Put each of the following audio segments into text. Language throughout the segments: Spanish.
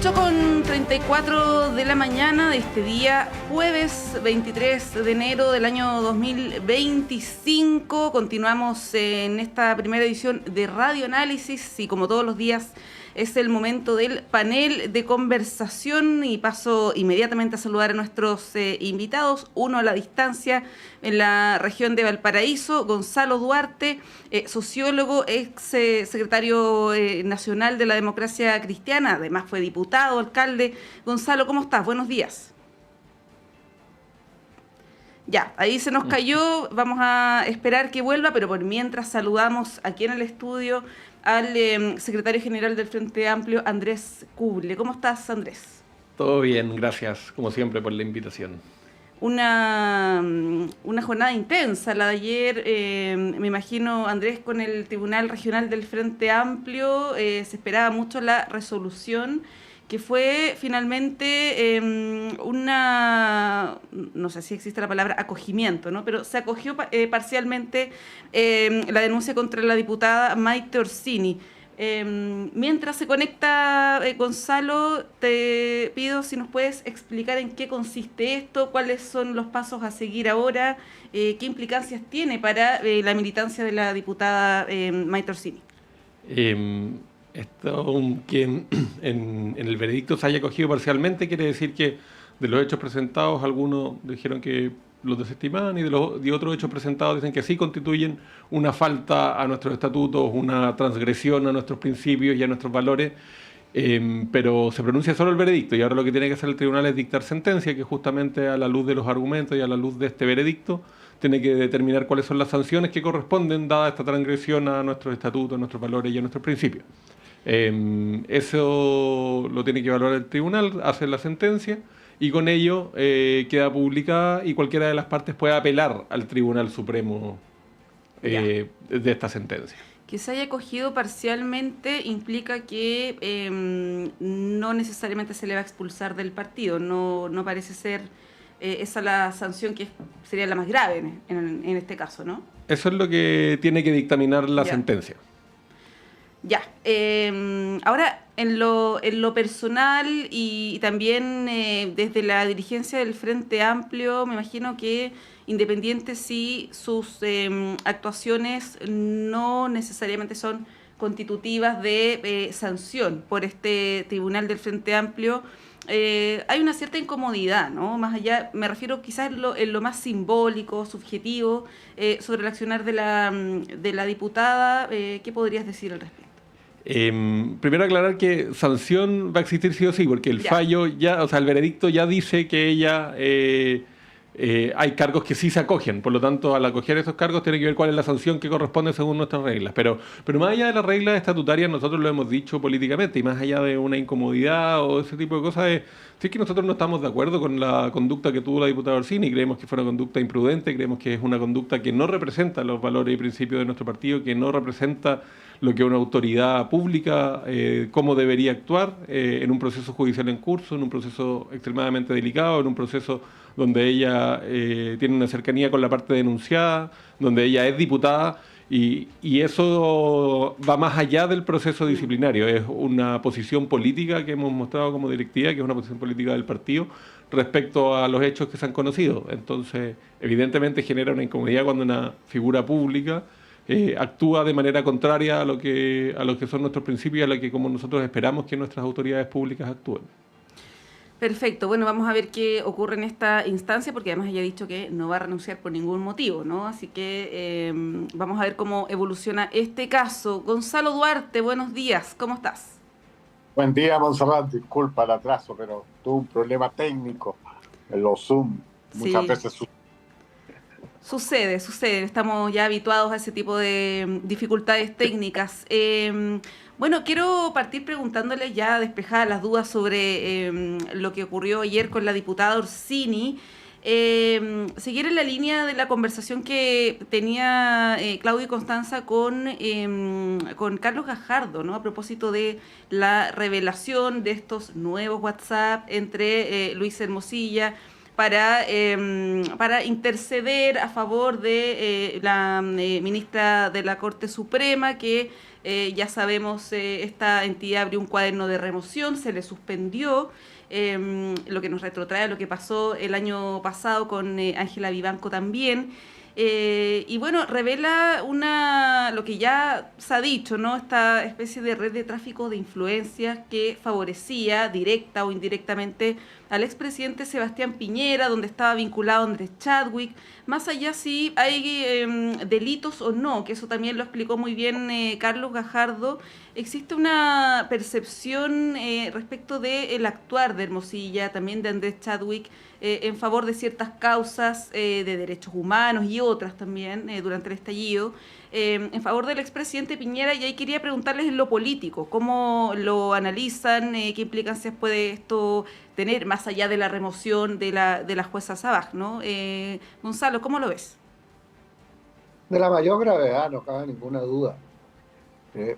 8:34 de la mañana de este día, jueves 23 de enero del año 2025. Continuamos en esta primera edición de Radio Análisis y como todos los días es el momento del panel de conversación y paso inmediatamente a saludar a nuestros invitados. Uno a la distancia en la región de Valparaíso, Gonzalo Duarte, sociólogo, ex secretario nacional de la Democracia Cristiana, además fue diputado, alcalde. Gonzalo, ¿cómo estás? Buenos días. Ya, ahí se nos cayó, vamos a esperar que vuelva, pero por mientras saludamos aquí en el estudio al secretario general del Frente Amplio, Andrés Kuble. ¿Cómo estás, Andrés? Todo bien, gracias, como siempre, por la invitación. Una jornada intensa, la de ayer, me imagino, Andrés, con el Tribunal Regional del Frente Amplio, se esperaba mucho la resolución, que fue finalmente no sé si existe la palabra acogimiento, ¿no? Pero se acogió parcialmente la denuncia contra la diputada Maite Orsini. Mientras se conecta Gonzalo, te pido si nos puedes explicar en qué consiste esto, cuáles son los pasos a seguir ahora, qué implicancias tiene para la militancia de la diputada Maite Orsini. Esto que en el veredicto se haya acogido parcialmente quiere decir que de los hechos presentados algunos dijeron que los desestimaban y de otros hechos presentados dicen que sí constituyen una falta a nuestros estatutos, una transgresión a nuestros principios y a nuestros valores, pero se pronuncia solo el veredicto y ahora lo que tiene que hacer el tribunal es dictar sentencia que justamente a la luz de los argumentos y a la luz de este veredicto tiene que determinar cuáles son las sanciones que corresponden dada esta transgresión a nuestros estatutos, a nuestros valores y a nuestros principios. Eso lo tiene que evaluar el tribunal, hace la sentencia y con ello queda publicada y cualquiera de las partes puede apelar al Tribunal Supremo de esta sentencia. Que se haya acogido parcialmente implica que no necesariamente se le va a expulsar del partido, no parece ser esa la sanción que sería la más grave en este caso, ¿no? Eso es lo que tiene que dictaminar la sentencia. Ya, ahora en lo personal y también desde la dirigencia del Frente Amplio, me imagino que independiente si sus actuaciones no necesariamente son constitutivas de sanción por este Tribunal del Frente Amplio, hay una cierta incomodidad, ¿no? Más allá, me refiero quizás en lo más simbólico, subjetivo, sobre el accionar de la diputada. ¿Qué podrías decir al respecto? Primero aclarar que sanción va a existir sí o sí, porque el fallo ya, o sea, el veredicto ya dice que ella hay cargos que sí se acogen, por lo tanto, al acoger esos cargos tiene que ver cuál es la sanción que corresponde según nuestras reglas. Pero más allá de las reglas estatutarias, nosotros lo hemos dicho políticamente, y más allá de una incomodidad o ese tipo de cosas, si es que nosotros no estamos de acuerdo con la conducta que tuvo la diputada Orsini, creemos que fue una conducta imprudente, creemos que es una conducta que no representa los valores y principios de nuestro partido, que no representa lo que una autoridad pública, cómo debería actuar en un proceso judicial en curso, en un proceso extremadamente delicado, en un proceso donde ella tiene una cercanía con la parte denunciada, donde ella es diputada, y eso va más allá del proceso disciplinario. Es una posición política que hemos mostrado como directiva, que es una posición política del partido respecto a los hechos que se han conocido. Entonces, evidentemente genera una incomodidad cuando una figura pública actúa de manera contraria a lo que son nuestros principios y a lo que como nosotros esperamos que nuestras autoridades públicas actúen. Perfecto, bueno, vamos a ver qué ocurre en esta instancia, porque además ella ha dicho que no va a renunciar por ningún motivo, ¿no? Así que vamos a ver cómo evoluciona este caso. Gonzalo Duarte, buenos días, ¿cómo estás? Buen día, Montserrat, disculpa el atraso, pero tuve un problema técnico en los Zoom, muchas veces Sucede, estamos ya habituados a ese tipo de dificultades técnicas. Bueno, quiero partir preguntándole, ya despejadas las dudas sobre lo que ocurrió ayer con la diputada Orsini, seguir en la línea de la conversación que tenía Claudio y Constanza con Carlos Gajardo, ¿no? A propósito de la revelación de estos nuevos WhatsApp entre Luis Hermosilla, para interceder a favor de la ministra de la Corte Suprema, que ya sabemos, esta entidad abrió un cuaderno de remoción, se le suspendió, lo que nos retrotrae a lo que pasó el año pasado con Ángela Vivanco también. Y bueno, revela lo que ya se ha dicho, ¿no? Esta especie de red de tráfico de influencias que favorecía directa o indirectamente al expresidente Sebastián Piñera, donde estaba vinculado Andrés Chadwick, más allá si hay delitos o no, que eso también lo explicó muy bien Carlos Gajardo. Existe una percepción respecto del actuar de Hermosilla, también de Andrés Chadwick, en favor de ciertas causas de derechos humanos y otras también durante el estallido, en favor del expresidente Piñera, y ahí quería preguntarles en lo político, cómo lo analizan, qué implicancias puede esto tener más allá de la remoción de la jueza Sabaj, ¿no? Gonzalo, ¿cómo lo ves? De la mayor gravedad, no cabe ninguna duda.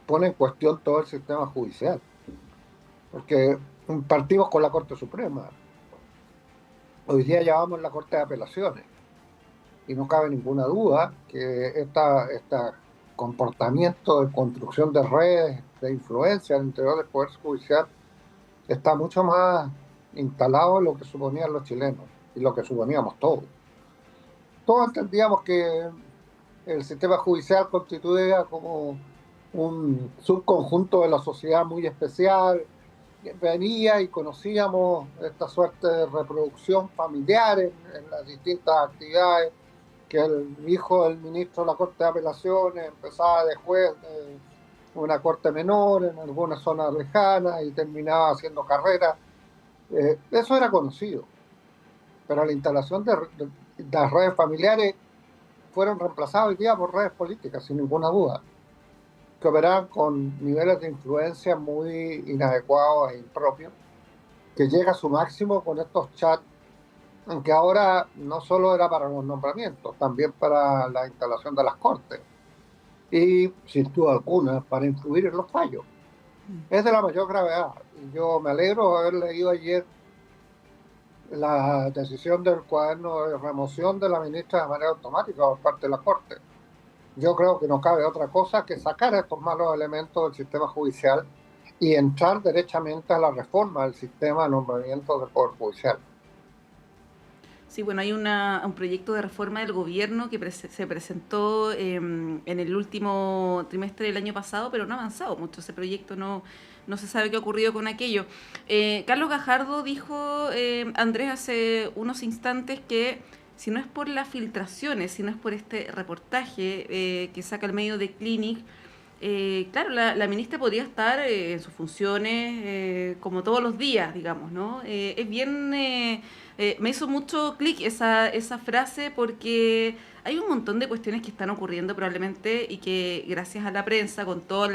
Pone en cuestión todo el sistema judicial, porque partimos con la Corte Suprema. Hoy día llevamos la Corte de Apelaciones y no cabe ninguna duda que este comportamiento de construcción de redes de influencia al interior del Poder Judicial está mucho más instalado en lo que suponían los chilenos y lo que suponíamos todos. Todos entendíamos que el sistema judicial constituía como un subconjunto de la sociedad muy especial. Venía y conocíamos esta suerte de reproducción familiar en las distintas actividades, que el hijo del ministro de la Corte de Apelaciones empezaba de juez de una corte menor en algunas zonas lejanas y terminaba haciendo carrera. Eso era conocido, pero la instalación de las redes familiares fueron reemplazadas hoy día por redes políticas, sin ninguna duda, que operaban con niveles de influencia muy inadecuados e impropios, que llega a su máximo con estos chats, aunque ahora no solo era para los nombramientos, también para la instalación de las cortes, y sin duda alguna para influir en los fallos. Es de la mayor gravedad. Yo me alegro de haber leído ayer la decisión del cuaderno de remoción de la ministra de manera automática por parte de la Corte. Yo creo que no cabe otra cosa que sacar estos malos elementos del sistema judicial y entrar derechamente a la reforma del sistema de nombramiento del Poder Judicial. Sí, bueno, hay un proyecto de reforma del gobierno que se presentó en el último trimestre del año pasado, pero no ha avanzado mucho ese proyecto, no se sabe qué ha ocurrido con aquello. Carlos Gajardo dijo, Andrés, hace unos instantes que si no es por las filtraciones, si no es por este reportaje que saca el medio de Clinic, claro, la ministra podría estar en sus funciones como todos los días, digamos, ¿no? Es bien... me hizo mucho clic esa frase, porque hay un montón de cuestiones que están ocurriendo probablemente y que gracias a la prensa, con todos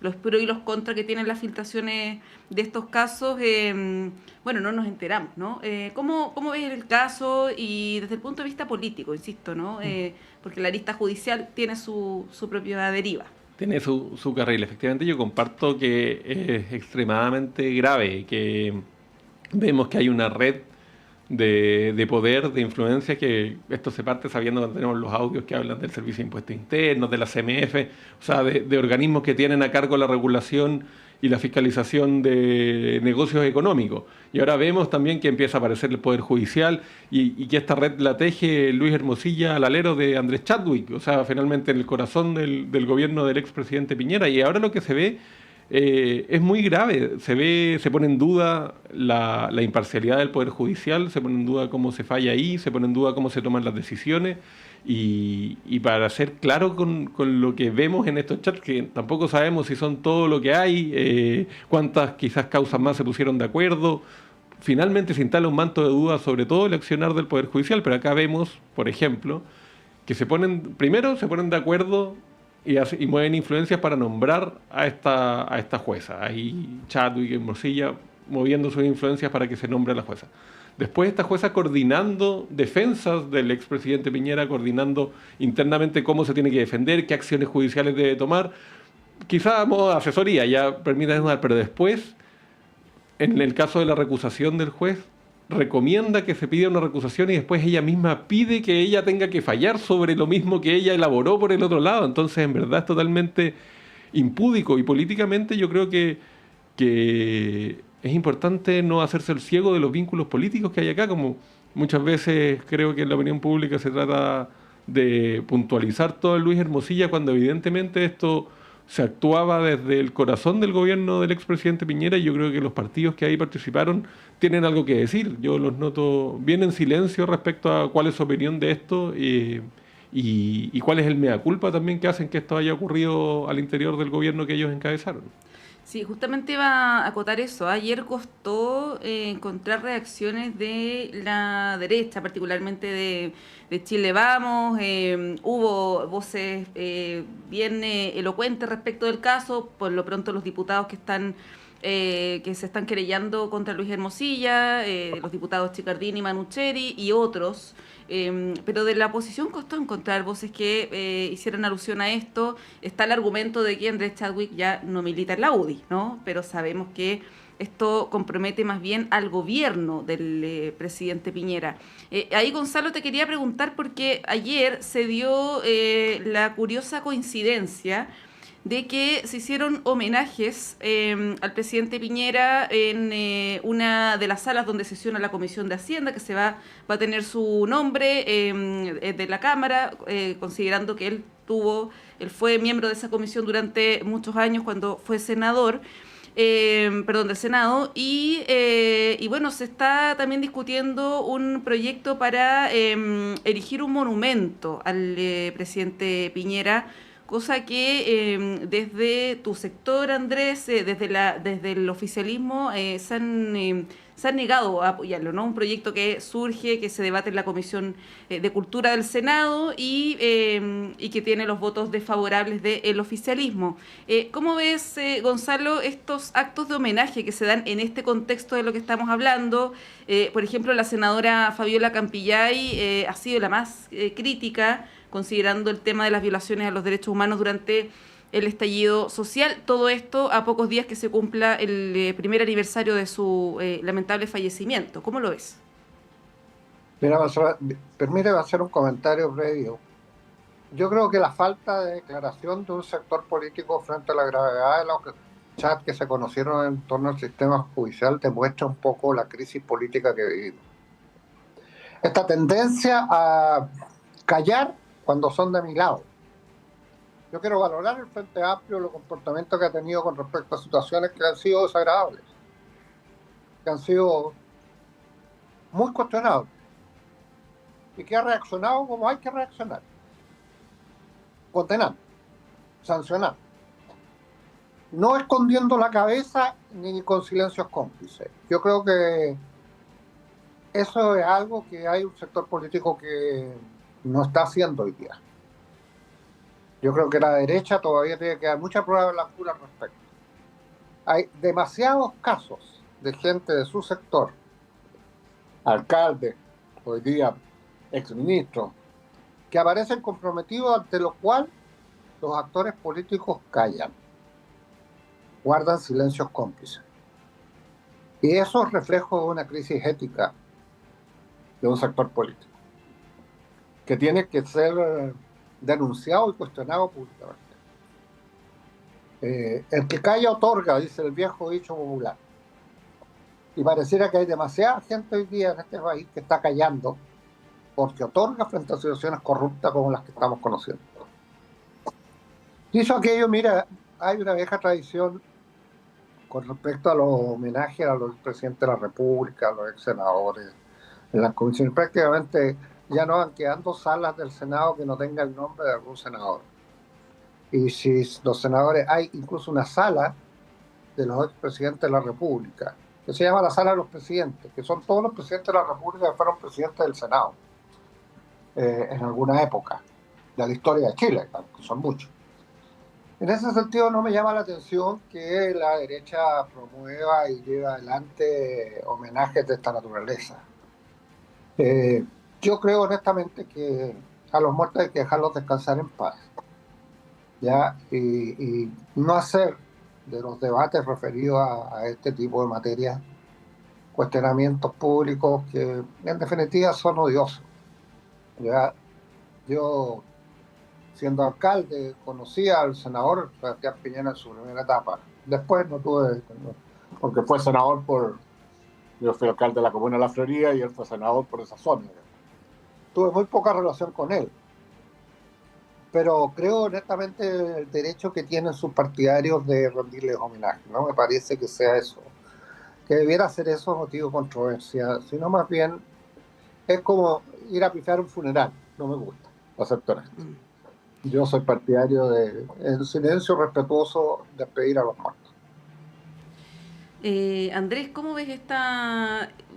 los pros y los contras que tienen las filtraciones de estos casos, bueno, no nos enteramos, ¿no? ¿Cómo ves el caso? Y desde el punto de vista político, insisto, ¿no? Porque la arista judicial tiene su propia deriva. Tiene su carril. Efectivamente, yo comparto que es extremadamente grave, que vemos que hay una red de poder, de influencia, que esto se parte sabiendo que tenemos los audios que hablan del Servicio de Impuestos Internos, de la CMF, o sea, de organismos que tienen a cargo la regulación y la fiscalización de negocios económicos. Y ahora vemos también que empieza a aparecer el Poder Judicial y que esta red la teje Luis Hermosilla al alero de Andrés Chadwick, o sea, finalmente en el corazón del gobierno del expresidente Piñera. Y ahora lo que se ve es muy grave. Se pone en duda la imparcialidad del Poder Judicial, se pone en duda cómo se falla ahí, se pone en duda cómo se toman las decisiones. Y para ser claro con lo que vemos en estos chats, que tampoco sabemos si son todo lo que hay, cuántas quizás causas más se pusieron de acuerdo, finalmente se instala un manto de dudas sobre todo el accionar del Poder Judicial. Pero acá vemos, por ejemplo, que primero se ponen de acuerdo y mueven influencias para nombrar a esta jueza. Ahí Chadwick y Hermosilla moviendo sus influencias para que se nombre a la jueza. Después esta jueza coordinando defensas del expresidente Piñera, coordinando internamente cómo se tiene que defender, qué acciones judiciales debe tomar. Quizá a modo de asesoría, ya permítanme dar, pero después, en el caso de la recusación del juez, recomienda que se pida una recusación y después ella misma pide que ella tenga que fallar sobre lo mismo que ella elaboró por el otro lado. Entonces, en verdad es totalmente impúdico y políticamente yo creo que es importante no hacerse el ciego de los vínculos políticos que hay acá, como muchas veces creo que en la opinión pública se trata de puntualizar todo el Luis Hermosilla cuando evidentemente esto se actuaba desde el corazón del gobierno del expresidente Piñera y yo creo que los partidos que ahí participaron tienen algo que decir. Yo los noto bien en silencio respecto a cuál es su opinión de esto y cuál es el mea culpa también que hacen que esto haya ocurrido al interior del gobierno que ellos encabezaron. Sí, justamente iba a acotar eso. Ayer costó encontrar reacciones de la derecha, particularmente de Chile Vamos. Hubo voces bien elocuentes respecto del caso. Por lo pronto los diputados que se están querellando contra Luis Hermosilla, los diputados Chicardini, Manucheri y otros. Pero de la oposición costó encontrar voces que hicieran alusión a esto. Está el argumento de que Andrés Chadwick ya no milita en la UDI, ¿no? Pero sabemos que esto compromete más bien al gobierno del presidente Piñera. Ahí, Gonzalo, te quería preguntar porque ayer se dio la curiosa coincidencia de que se hicieron homenajes al presidente Piñera en una de las salas donde sesiona la Comisión de Hacienda, que va a tener su nombre de la Cámara, considerando que él fue miembro de esa comisión durante muchos años cuando fue senador. Del Senado, y bueno, se está también discutiendo un proyecto para erigir un monumento al presidente Piñera, cosa que desde tu sector, Andrés, desde el oficialismo, se han negado a apoyarlo, ¿no? Un proyecto que surge, que se debate en la Comisión de Cultura del Senado y que tiene los votos desfavorables del oficialismo. ¿Cómo ves, Gonzalo, estos actos de homenaje que se dan en este contexto de lo que estamos hablando? Por ejemplo, la senadora Fabiola Campillay ha sido la más crítica, considerando el tema de las violaciones a los derechos humanos durante el estallido social. Todo esto a pocos días que se cumpla el primer aniversario de su lamentable fallecimiento. ¿Cómo lo ves? Mira, permíteme hacer un comentario previo. Yo creo que la falta de declaración de un sector político frente a la gravedad de los chats que se conocieron en torno al sistema judicial demuestra un poco la crisis política que vivimos. Esta tendencia a callar cuando son de mi lado. Yo quiero valorar el Frente Amplio, los comportamientos que ha tenido con respecto a situaciones que han sido desagradables, que han sido muy cuestionables, y que ha reaccionado como hay que reaccionar, condenando, sancionando, no escondiendo la cabeza ni con silencios cómplices. Yo creo que eso es algo que hay un sector político que no está haciendo hoy día. Yo creo que la derecha todavía tiene que dar mucha prueba al respecto. Hay demasiados casos de gente de su sector, alcaldes, hoy día exministros, que aparecen comprometidos ante lo cual los actores políticos callan, guardan silencios cómplices. Y eso es reflejo de una crisis ética de un sector político, que tiene que ser denunciado y cuestionado públicamente. El que calla otorga, dice el viejo dicho popular. Y pareciera que hay demasiada gente hoy día en este país que está callando porque otorga frente a situaciones corruptas como las que estamos conociendo. Dicho aquello, mira, hay una vieja tradición con respecto a los homenajes a los presidentes de la República, a los ex senadores, en las comisiones. Prácticamente ya no van quedando salas del Senado que no tengan el nombre de algún senador. Y si los senadores, hay incluso una sala de los expresidentes de la República, que se llama la sala de los presidentes, que son todos los presidentes de la República que fueron presidentes del Senado en alguna época de la historia de Chile, que son muchos. En ese sentido no me llama la atención que la derecha promueva y lleve adelante homenajes de esta naturaleza. Yo creo honestamente que a los muertos hay que dejarlos descansar en paz, ¿ya? Y no hacer de los debates referidos a este tipo de materia cuestionamientos públicos que en definitiva son odiosos. Ya, yo, siendo alcalde, conocí al senador Sebastián Piñera en su primera etapa. Después no tuve, porque fue senador yo fui alcalde de la comuna de La Florida y él fue senador por esa zona. Tuve muy poca relación con él. Pero creo honestamente el derecho que tienen sus partidarios de rendirles homenaje. No me parece que sea eso, que debiera ser eso motivo de controversia, sino más bien es como ir a pifiar un funeral. No me gusta, acepto esto. Yo soy partidario de, en silencio respetuoso, despedir a los muertos. Andrés, ¿cómo ves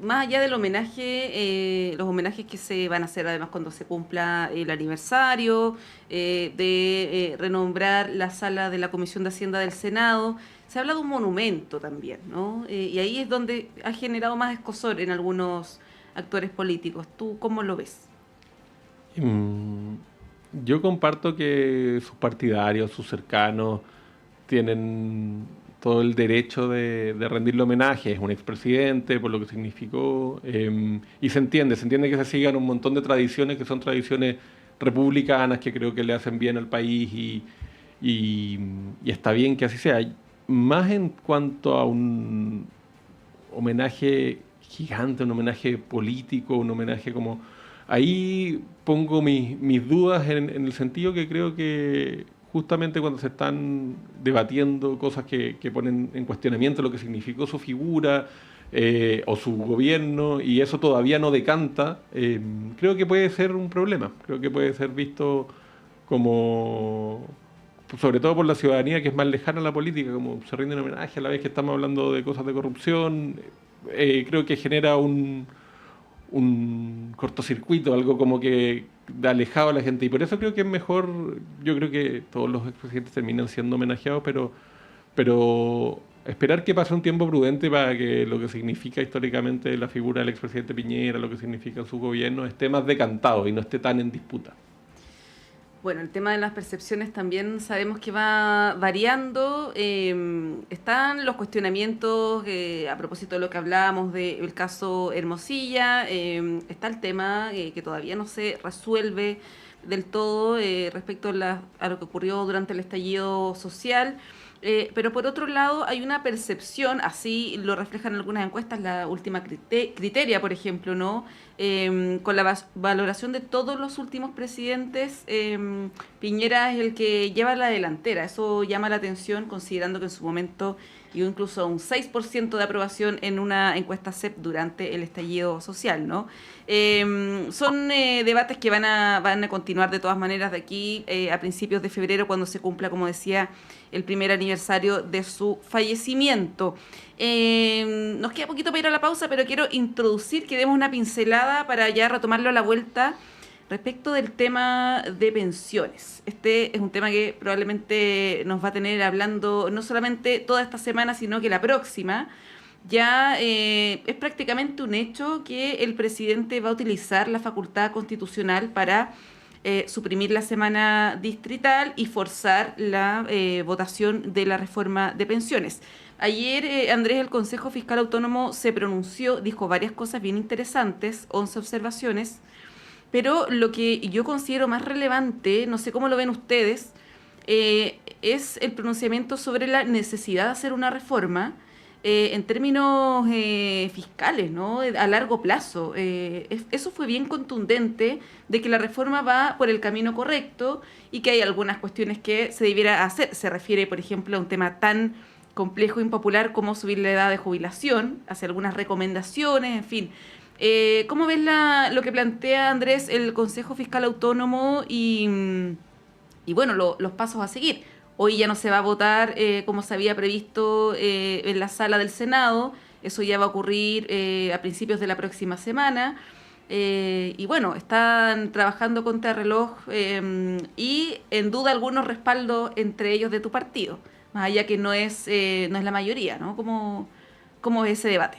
más allá del homenaje, los homenajes que se van a hacer además cuando se cumpla el aniversario, de renombrar la sala de la Comisión de Hacienda del Senado? Se habla de un monumento también, ¿no? Y ahí es donde ha generado más escozor en algunos actores políticos. ¿Tú cómo lo ves? Yo comparto que sus partidarios, sus cercanos, tienen todo el derecho de rendirle homenaje. Es un expresidente, por lo que significó, y se entiende que se sigan un montón de tradiciones que son tradiciones republicanas que creo que le hacen bien al país y está bien que así sea. Más en cuanto a un homenaje gigante, un homenaje político, un homenaje como... Ahí pongo mis dudas en el sentido que creo que justamente cuando se están debatiendo cosas que ponen en cuestionamiento lo que significó su figura o su gobierno, y eso todavía no decanta, creo que puede ser un problema. Creo que puede ser visto como, sobre todo por la ciudadanía que es más lejana a la política, como se rinde un homenaje a la vez que estamos hablando de cosas de corrupción. Creo que genera un cortocircuito, algo como que alejado a la gente, y por eso creo que es mejor. Yo creo que todos los expresidentes terminan siendo homenajeados, pero esperar que pase un tiempo prudente para que lo que significa históricamente la figura del expresidente Piñera, lo que significa su gobierno, esté más decantado y no esté tan en disputa. Bueno, el tema de las percepciones también sabemos que va variando. Están los cuestionamientos a propósito de lo que hablábamos del caso Hermosilla. Está el tema que todavía no se resuelve del todo respecto a lo que ocurrió durante el estallido social. Pero por otro lado hay una percepción, así lo reflejan algunas encuestas, la última Criteria, por ejemplo, ¿no? Con la valoración de todos los últimos presidentes, Piñera es el que lleva la delantera. Eso llama la atención, considerando que en su momento llegó incluso a un 6% de aprobación en una encuesta CEP durante el estallido social, ¿no? Son debates que van a continuar de todas maneras de aquí a principios de febrero, cuando se cumpla, como decía, el primer aniversario de su fallecimiento. Nos queda poquito para ir a la pausa, pero quiero introducir, que demos una pincelada para ya retomarlo a la vuelta respecto del tema de pensiones. Este es un tema que probablemente nos va a tener hablando no solamente toda esta semana, sino que la próxima. Ya es prácticamente un hecho que el presidente va a utilizar la facultad constitucional para suprimir la semana distrital y forzar la votación de la reforma de pensiones. Ayer, Andrés, el Consejo Fiscal Autónomo se pronunció, dijo varias cosas bien interesantes, 11 observaciones, pero lo que yo considero más relevante, no sé cómo lo ven ustedes, es el pronunciamiento sobre la necesidad de hacer una reforma en términos fiscales, ¿no? A largo plazo. Eso fue bien contundente, de que la reforma va por el camino correcto y que hay algunas cuestiones que se debiera hacer. Se refiere, por ejemplo, a un tema tan complejo e impopular como subir la edad de jubilación, hace algunas recomendaciones, en fin. ¿Cómo ves lo que plantea, Andrés, el Consejo Fiscal Autónomo y bueno, los pasos a seguir? Hoy ya no se va a votar como se había previsto en la sala del Senado. Eso ya va a ocurrir a principios de la próxima semana. Y bueno, están trabajando contra reloj y en duda algunos respaldos, entre ellos de tu partido, más allá que no es la mayoría, ¿no? ¿Cómo es ese debate?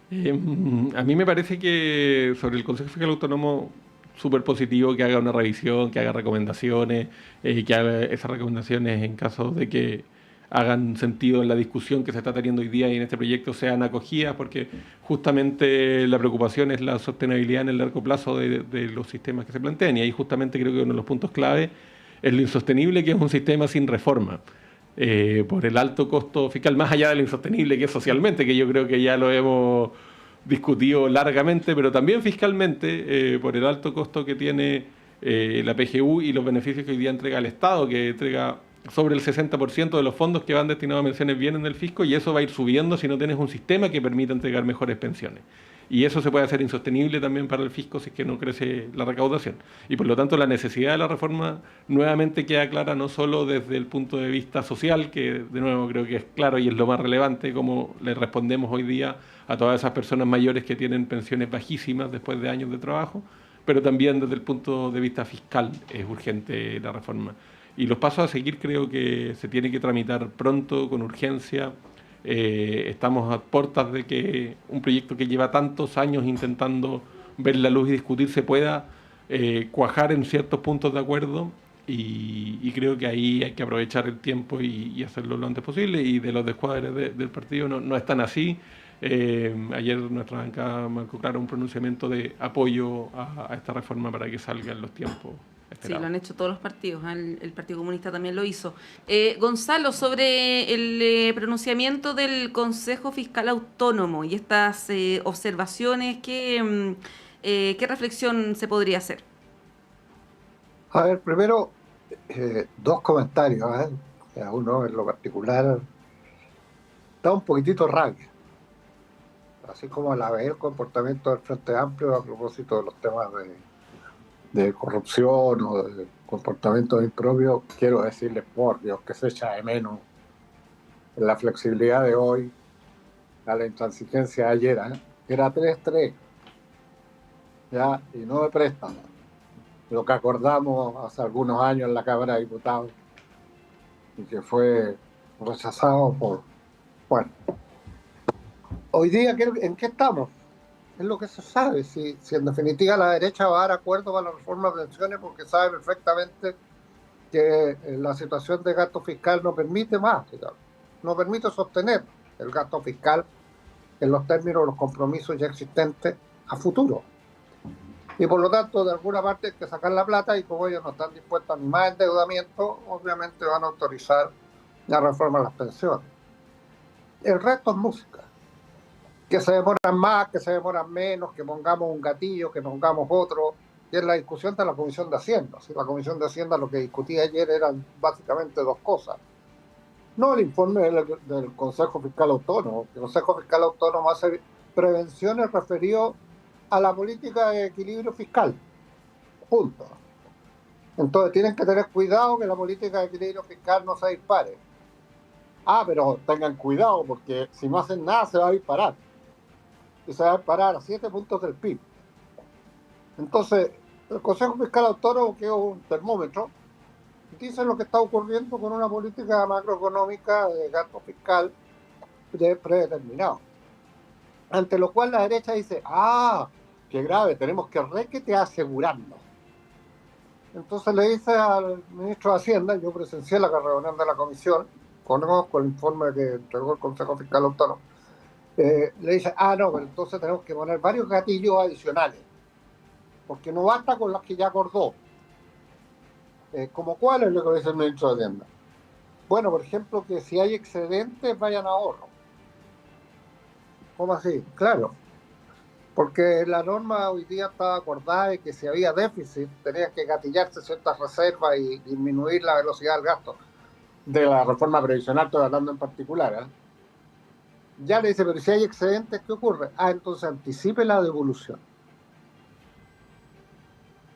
A mí me parece que sobre el Consejo Fiscal Autónomo, súper positivo que haga una revisión, que haga recomendaciones, que haga esas recomendaciones en caso de que hagan sentido en la discusión que se está teniendo hoy día y en este proyecto sean acogidas, porque justamente la preocupación es la sostenibilidad en el largo plazo de los sistemas que se plantean, y ahí justamente creo que uno de los puntos clave es lo insostenible que es un sistema sin reforma, por el alto costo fiscal, más allá de lo insostenible que es socialmente, que yo creo que ya lo hemos discutido largamente, pero también fiscalmente, por el alto costo que tiene la PGU y los beneficios que hoy día entrega el Estado, que entrega sobre el 60% de los fondos que van destinados a pensiones vienen del fisco, y eso va a ir subiendo si no tienes un sistema que permita entregar mejores pensiones. Y eso se puede hacer insostenible también para el fisco si es que no crece la recaudación. Y por lo tanto la necesidad de la reforma nuevamente queda clara, no solo desde el punto de vista social, que de nuevo creo que es claro y es lo más relevante, como le respondemos hoy día a todas esas personas mayores que tienen pensiones bajísimas después de años de trabajo, pero también desde el punto de vista fiscal es urgente la reforma. Y los pasos a seguir creo que se tiene que tramitar pronto, con urgencia. Estamos a puertas de que un proyecto que lleva tantos años intentando ver la luz y discutir se pueda cuajar en ciertos puntos de acuerdo, y creo que ahí hay que aprovechar el tiempo y hacerlo lo antes posible, y de los descuadres del partido no están así. Ayer nuestra bancada marcó claro un pronunciamiento de apoyo a esta reforma para que salga en los tiempos esperados. Sí, lo han hecho todos los partidos, el Partido Comunista también lo hizo. Gonzalo, sobre el pronunciamiento del Consejo Fiscal Autónomo y estas observaciones, ¿qué reflexión se podría hacer? A ver, primero, dos comentarios. Uno en lo particular da un poquitito rabia, así como a la vez el comportamiento del Frente Amplio a propósito de los temas de corrupción o de comportamiento impropio. Quiero decirles, por Dios, que se echa de menos en la flexibilidad de hoy a la intransigencia de ayer. Era 3-3, ¿ya? Y no de préstamo. Lo que acordamos hace algunos años en la Cámara de Diputados y que fue rechazado por... Bueno, hoy día, ¿en qué estamos? Es lo que se sabe. Si en definitiva la derecha va a dar acuerdo para la reforma de pensiones, porque sabe perfectamente que la situación de gasto fiscal no permite más, digamos. No permite sostener el gasto fiscal en los términos de los compromisos ya existentes a futuro. Y por lo tanto, de alguna parte hay que sacar la plata, y como ellos no están dispuestos a ni más endeudamiento, obviamente van a autorizar la reforma de las pensiones. El resto es música. Que se demoran más, que se demoran menos, que pongamos un gatillo, que pongamos otro. Y es la discusión de la Comisión de Hacienda. ¿Sí? La Comisión de Hacienda lo que discutía ayer eran básicamente dos cosas. No el informe del Consejo Fiscal Autónomo. El Consejo Fiscal Autónomo hace prevenciones referidas a la política de equilibrio fiscal. Punto. Entonces tienen que tener cuidado que la política de equilibrio fiscal no se dispare. Pero tengan cuidado, porque si no hacen nada se va a disparar. Y se va a disparar a 7 puntos del PIB. Entonces, el Consejo Fiscal Autónomo, que es un termómetro, dice lo que está ocurriendo con una política macroeconómica de gasto fiscal predeterminado. Ante lo cual la derecha dice, qué grave, tenemos que requete asegurarnos. Entonces le dice al ministro de Hacienda, yo presencié la reunión de la comisión, conozco el informe que entregó el Consejo Fiscal Autónomo, le dice, no, pero entonces tenemos que poner varios gatillos adicionales, porque no basta con los que ya acordó. ¿Como cuál es lo que dice el ministro de Hacienda? Bueno, por ejemplo, que si hay excedentes vayan a ahorro. ¿Cómo así? Claro, porque la norma hoy día estaba acordada de que si había déficit tenían que gatillarse ciertas reservas y disminuir la velocidad del gasto. De la reforma previsional estoy hablando en particular. Ya le dice, pero si hay excedentes, ¿qué ocurre? Entonces anticipe la devolución.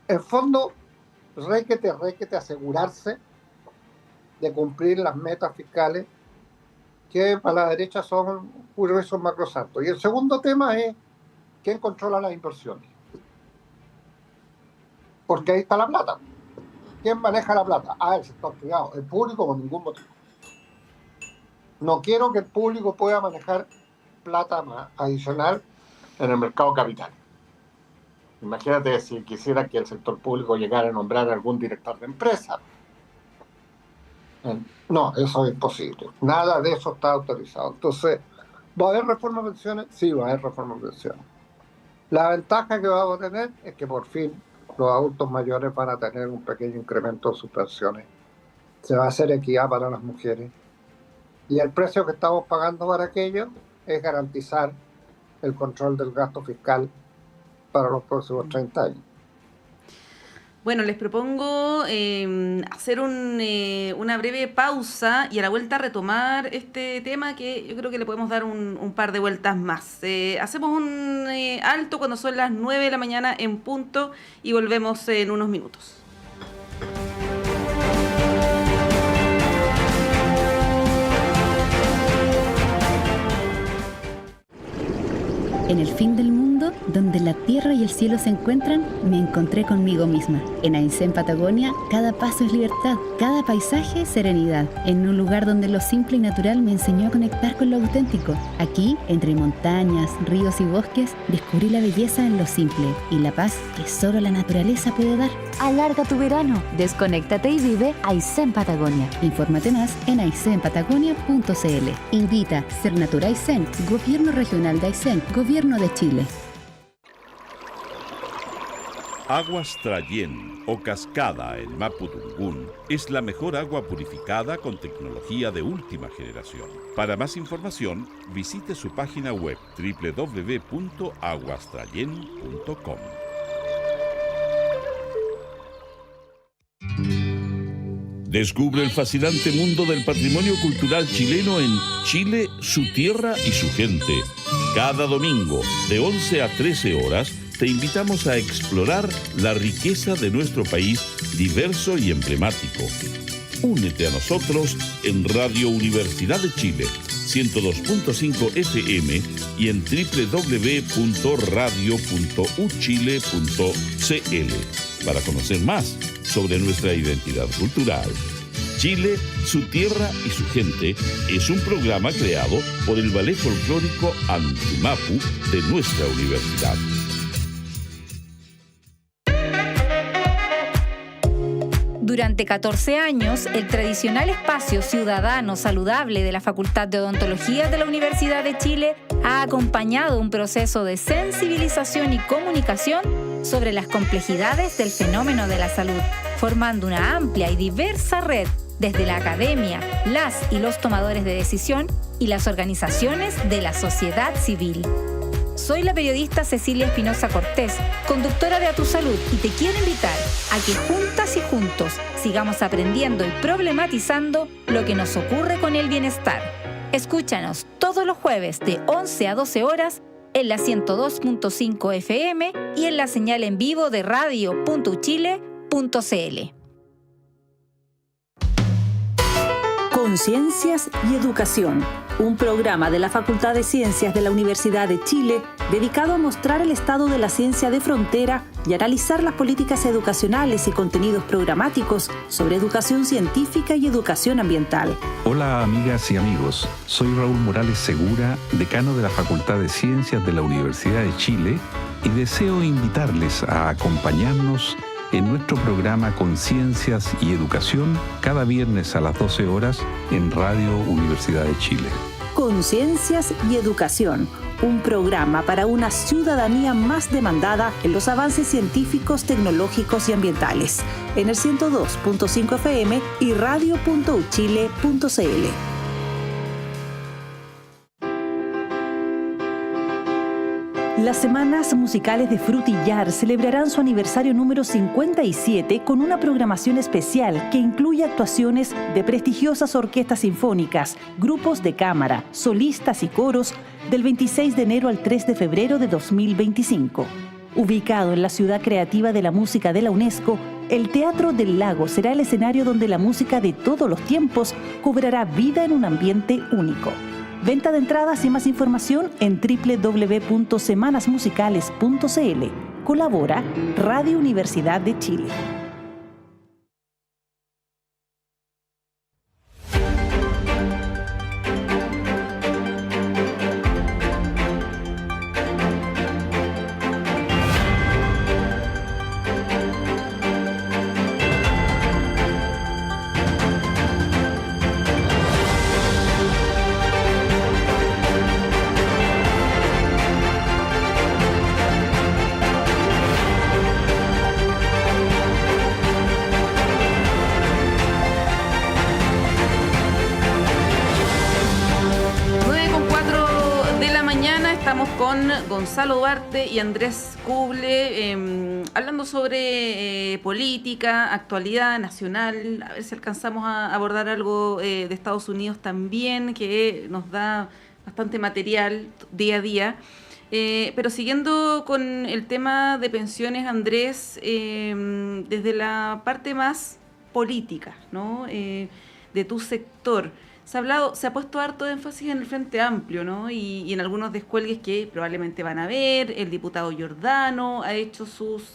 En fondo, requete asegurarse de cumplir las metas fiscales que para la derecha son esos macrosantos. Y el segundo tema es quién controla las inversiones. Porque ahí está la plata. ¿Quién maneja la plata? El sector privado. El público con ningún motivo. No quiero que el público pueda manejar plata más adicional en el mercado capital. Imagínate si quisiera que el sector público llegara a nombrar a algún director de empresa. No, eso es imposible. Nada de eso está autorizado. Entonces, ¿va a haber reforma de pensiones? Sí, va a haber reforma de pensiones. La ventaja que vamos a tener es que por fin los adultos mayores van a tener un pequeño incremento de sus pensiones. Se va a hacer equidad para las mujeres. Y el precio que estamos pagando para aquello es garantizar el control del gasto fiscal para los próximos 30 años. Bueno, les propongo hacer una breve pausa y a la vuelta retomar este tema que yo creo que le podemos dar un par de vueltas más. Hacemos un alto cuando son las 9 de la mañana en punto y volvemos en unos minutos. En el fin del mundo, donde la tierra y el cielo se encuentran, me encontré conmigo misma. En Aysén, Patagonia, cada paso es libertad, cada paisaje serenidad. En un lugar donde lo simple y natural me enseñó a conectar con lo auténtico. Aquí, entre montañas, ríos y bosques, descubrí la belleza en lo simple y la paz que solo la naturaleza puede dar. Alarga tu verano, desconéctate y vive Aysén, Patagonia. Infórmate más en aysenpatagonia.cl. Invita Cernatura Aysén, Gobierno Regional de Aysén, Gobierno de Chile. Aguas Trayén o Cascada en Mapudungún es la mejor agua purificada con tecnología de última generación. Para más información, visite su página web www.aguastrayen.com. Descubre el fascinante mundo del patrimonio cultural chileno en Chile, su tierra y su gente. Cada domingo, de 11 a 13 horas, te invitamos a explorar la riqueza de nuestro país diverso y emblemático. Únete a nosotros en Radio Universidad de Chile, 102.5 FM y en www.radio.uchile.cl para conocer más sobre nuestra identidad cultural. Chile, su tierra y su gente es un programa creado por el Ballet Folclórico Antimapu de nuestra universidad. Durante 14 años, el tradicional espacio ciudadano saludable de la Facultad de Odontología de la Universidad de Chile ha acompañado un proceso de sensibilización y comunicación sobre las complejidades del fenómeno de la salud, formando una amplia y diversa red desde la academia, las y los tomadores de decisión y las organizaciones de la sociedad civil. Soy la periodista Cecilia Espinosa Cortés, conductora de A Tu Salud, y te quiero invitar a que juntas y juntos sigamos aprendiendo y problematizando lo que nos ocurre con el bienestar. Escúchanos todos los jueves de 11 a 12 horas en la 102.5 FM y en la señal en vivo de radio.uchile.cl. Conciencias y Educación, un programa de la Facultad de Ciencias de la Universidad de Chile dedicado a mostrar el estado de la ciencia de frontera y analizar las políticas educacionales y contenidos programáticos sobre educación científica y educación ambiental. Hola amigas y amigos, soy Raúl Morales Segura, decano de la Facultad de Ciencias de la Universidad de Chile y deseo invitarles a acompañarnos en nuestro programa Conciencias y Educación cada viernes a las 12 horas en Radio Universidad de Chile. Conciencias y Educación, un programa para una ciudadanía más demandada en los avances científicos, tecnológicos y ambientales, en el 102.5 FM y radio.uchile.cl. Las Semanas Musicales de Frutillar celebrarán su aniversario número 57 con una programación especial que incluye actuaciones de prestigiosas orquestas sinfónicas, grupos de cámara, solistas y coros del 26 de enero al 3 de febrero de 2025. Ubicado en la ciudad creativa de la música de la UNESCO, el Teatro del Lago será el escenario donde la música de todos los tiempos cobrará vida en un ambiente único. Venta de entradas y más información en www.semanasmusicales.cl. Colabora Radio Universidad de Chile. Estamos con Gonzalo Duarte y Andrés Kuble hablando sobre política, actualidad nacional, a ver si alcanzamos a abordar algo de Estados Unidos también, que nos da bastante material día a día. Pero siguiendo con el tema de pensiones, Andrés, desde la parte más política, ¿no? De tu sector, se ha puesto harto énfasis en el Frente Amplio, ¿no? Y en algunos descuelgues que probablemente van a ver. El diputado Giordano ha hecho sus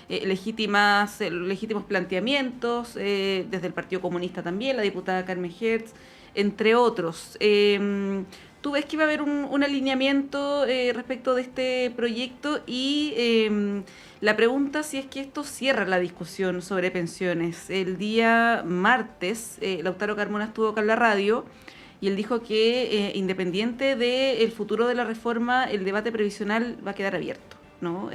legítimos planteamientos, desde el Partido Comunista también, la diputada Carmen Hertz, entre otros. ¿Tú ves que va a haber un alineamiento respecto de este proyecto? Y la pregunta si es que esto cierra la discusión sobre pensiones. El día martes, Lautaro Carmona estuvo acá en la radio y él dijo que independiente del futuro de la reforma, el debate previsional va a quedar abierto, ¿no?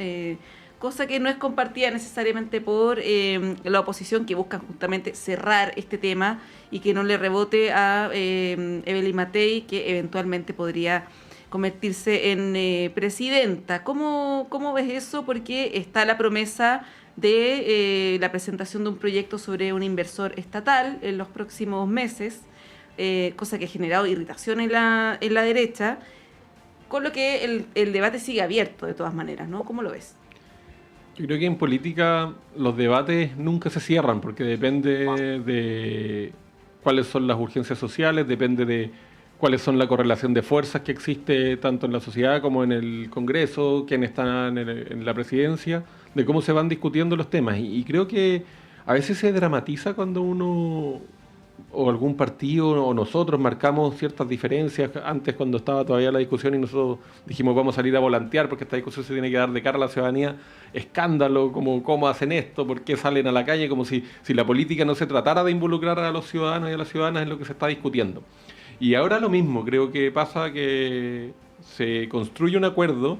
Cosa que no es compartida necesariamente por la oposición, que busca justamente cerrar este tema y que no le rebote a Evelyn Matei, que eventualmente podría convertirse en presidenta. ¿Cómo ves eso? Porque está la promesa de la presentación de un proyecto sobre un inversor estatal en los próximos meses, cosa que ha generado irritación en la derecha, con lo que el debate sigue abierto de todas maneras, ¿no? ¿Cómo lo ves? Yo creo que en política los debates nunca se cierran, porque depende de cuáles son las urgencias sociales, depende de cuáles son la correlación de fuerzas que existe tanto en la sociedad como en el Congreso, quién está en la presidencia, de cómo se van discutiendo los temas. Y creo que a veces se dramatiza cuando uno o algún partido o nosotros marcamos ciertas diferencias. Antes, cuando estaba todavía la discusión y nosotros dijimos vamos a salir a volantear porque esta discusión se tiene que dar de cara a la ciudadanía, escándalo, como cómo hacen esto, por qué salen a la calle, como si la política no se tratara de involucrar a los ciudadanos y a las ciudadanas en lo que se está discutiendo. Y ahora lo mismo, creo que pasa que se construye un acuerdo,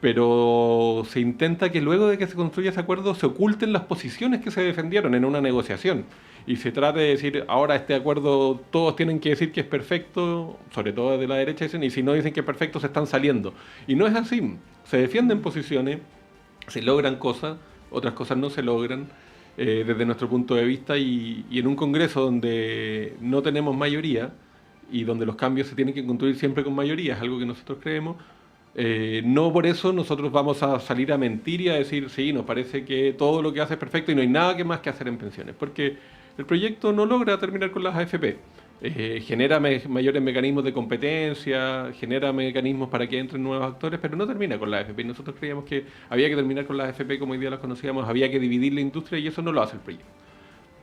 pero se intenta que luego de que se construya ese acuerdo se oculten las posiciones que se defendieron en una negociación. Y se trata de decir, ahora este acuerdo todos tienen que decir que es perfecto, sobre todo desde la derecha dicen, y si no dicen que es perfecto se están saliendo. Y no es así, se defienden posiciones, se logran cosas, otras cosas no se logran desde nuestro punto de vista, y en un Congreso donde no tenemos mayoría y donde los cambios se tienen que construir siempre con mayoría, es algo que nosotros creemos. No por eso nosotros vamos a salir a mentir y a decir, sí, nos parece que todo lo que hace es perfecto y no hay nada más que hacer en pensiones, porque el proyecto no logra terminar con las AFP. Genera mayores mecanismos de competencia, genera mecanismos para que entren nuevos actores, pero no termina con las AFP. Y nosotros creíamos que había que terminar con las AFP como hoy día las conocíamos, había que dividir la industria, y eso no lo hace el proyecto.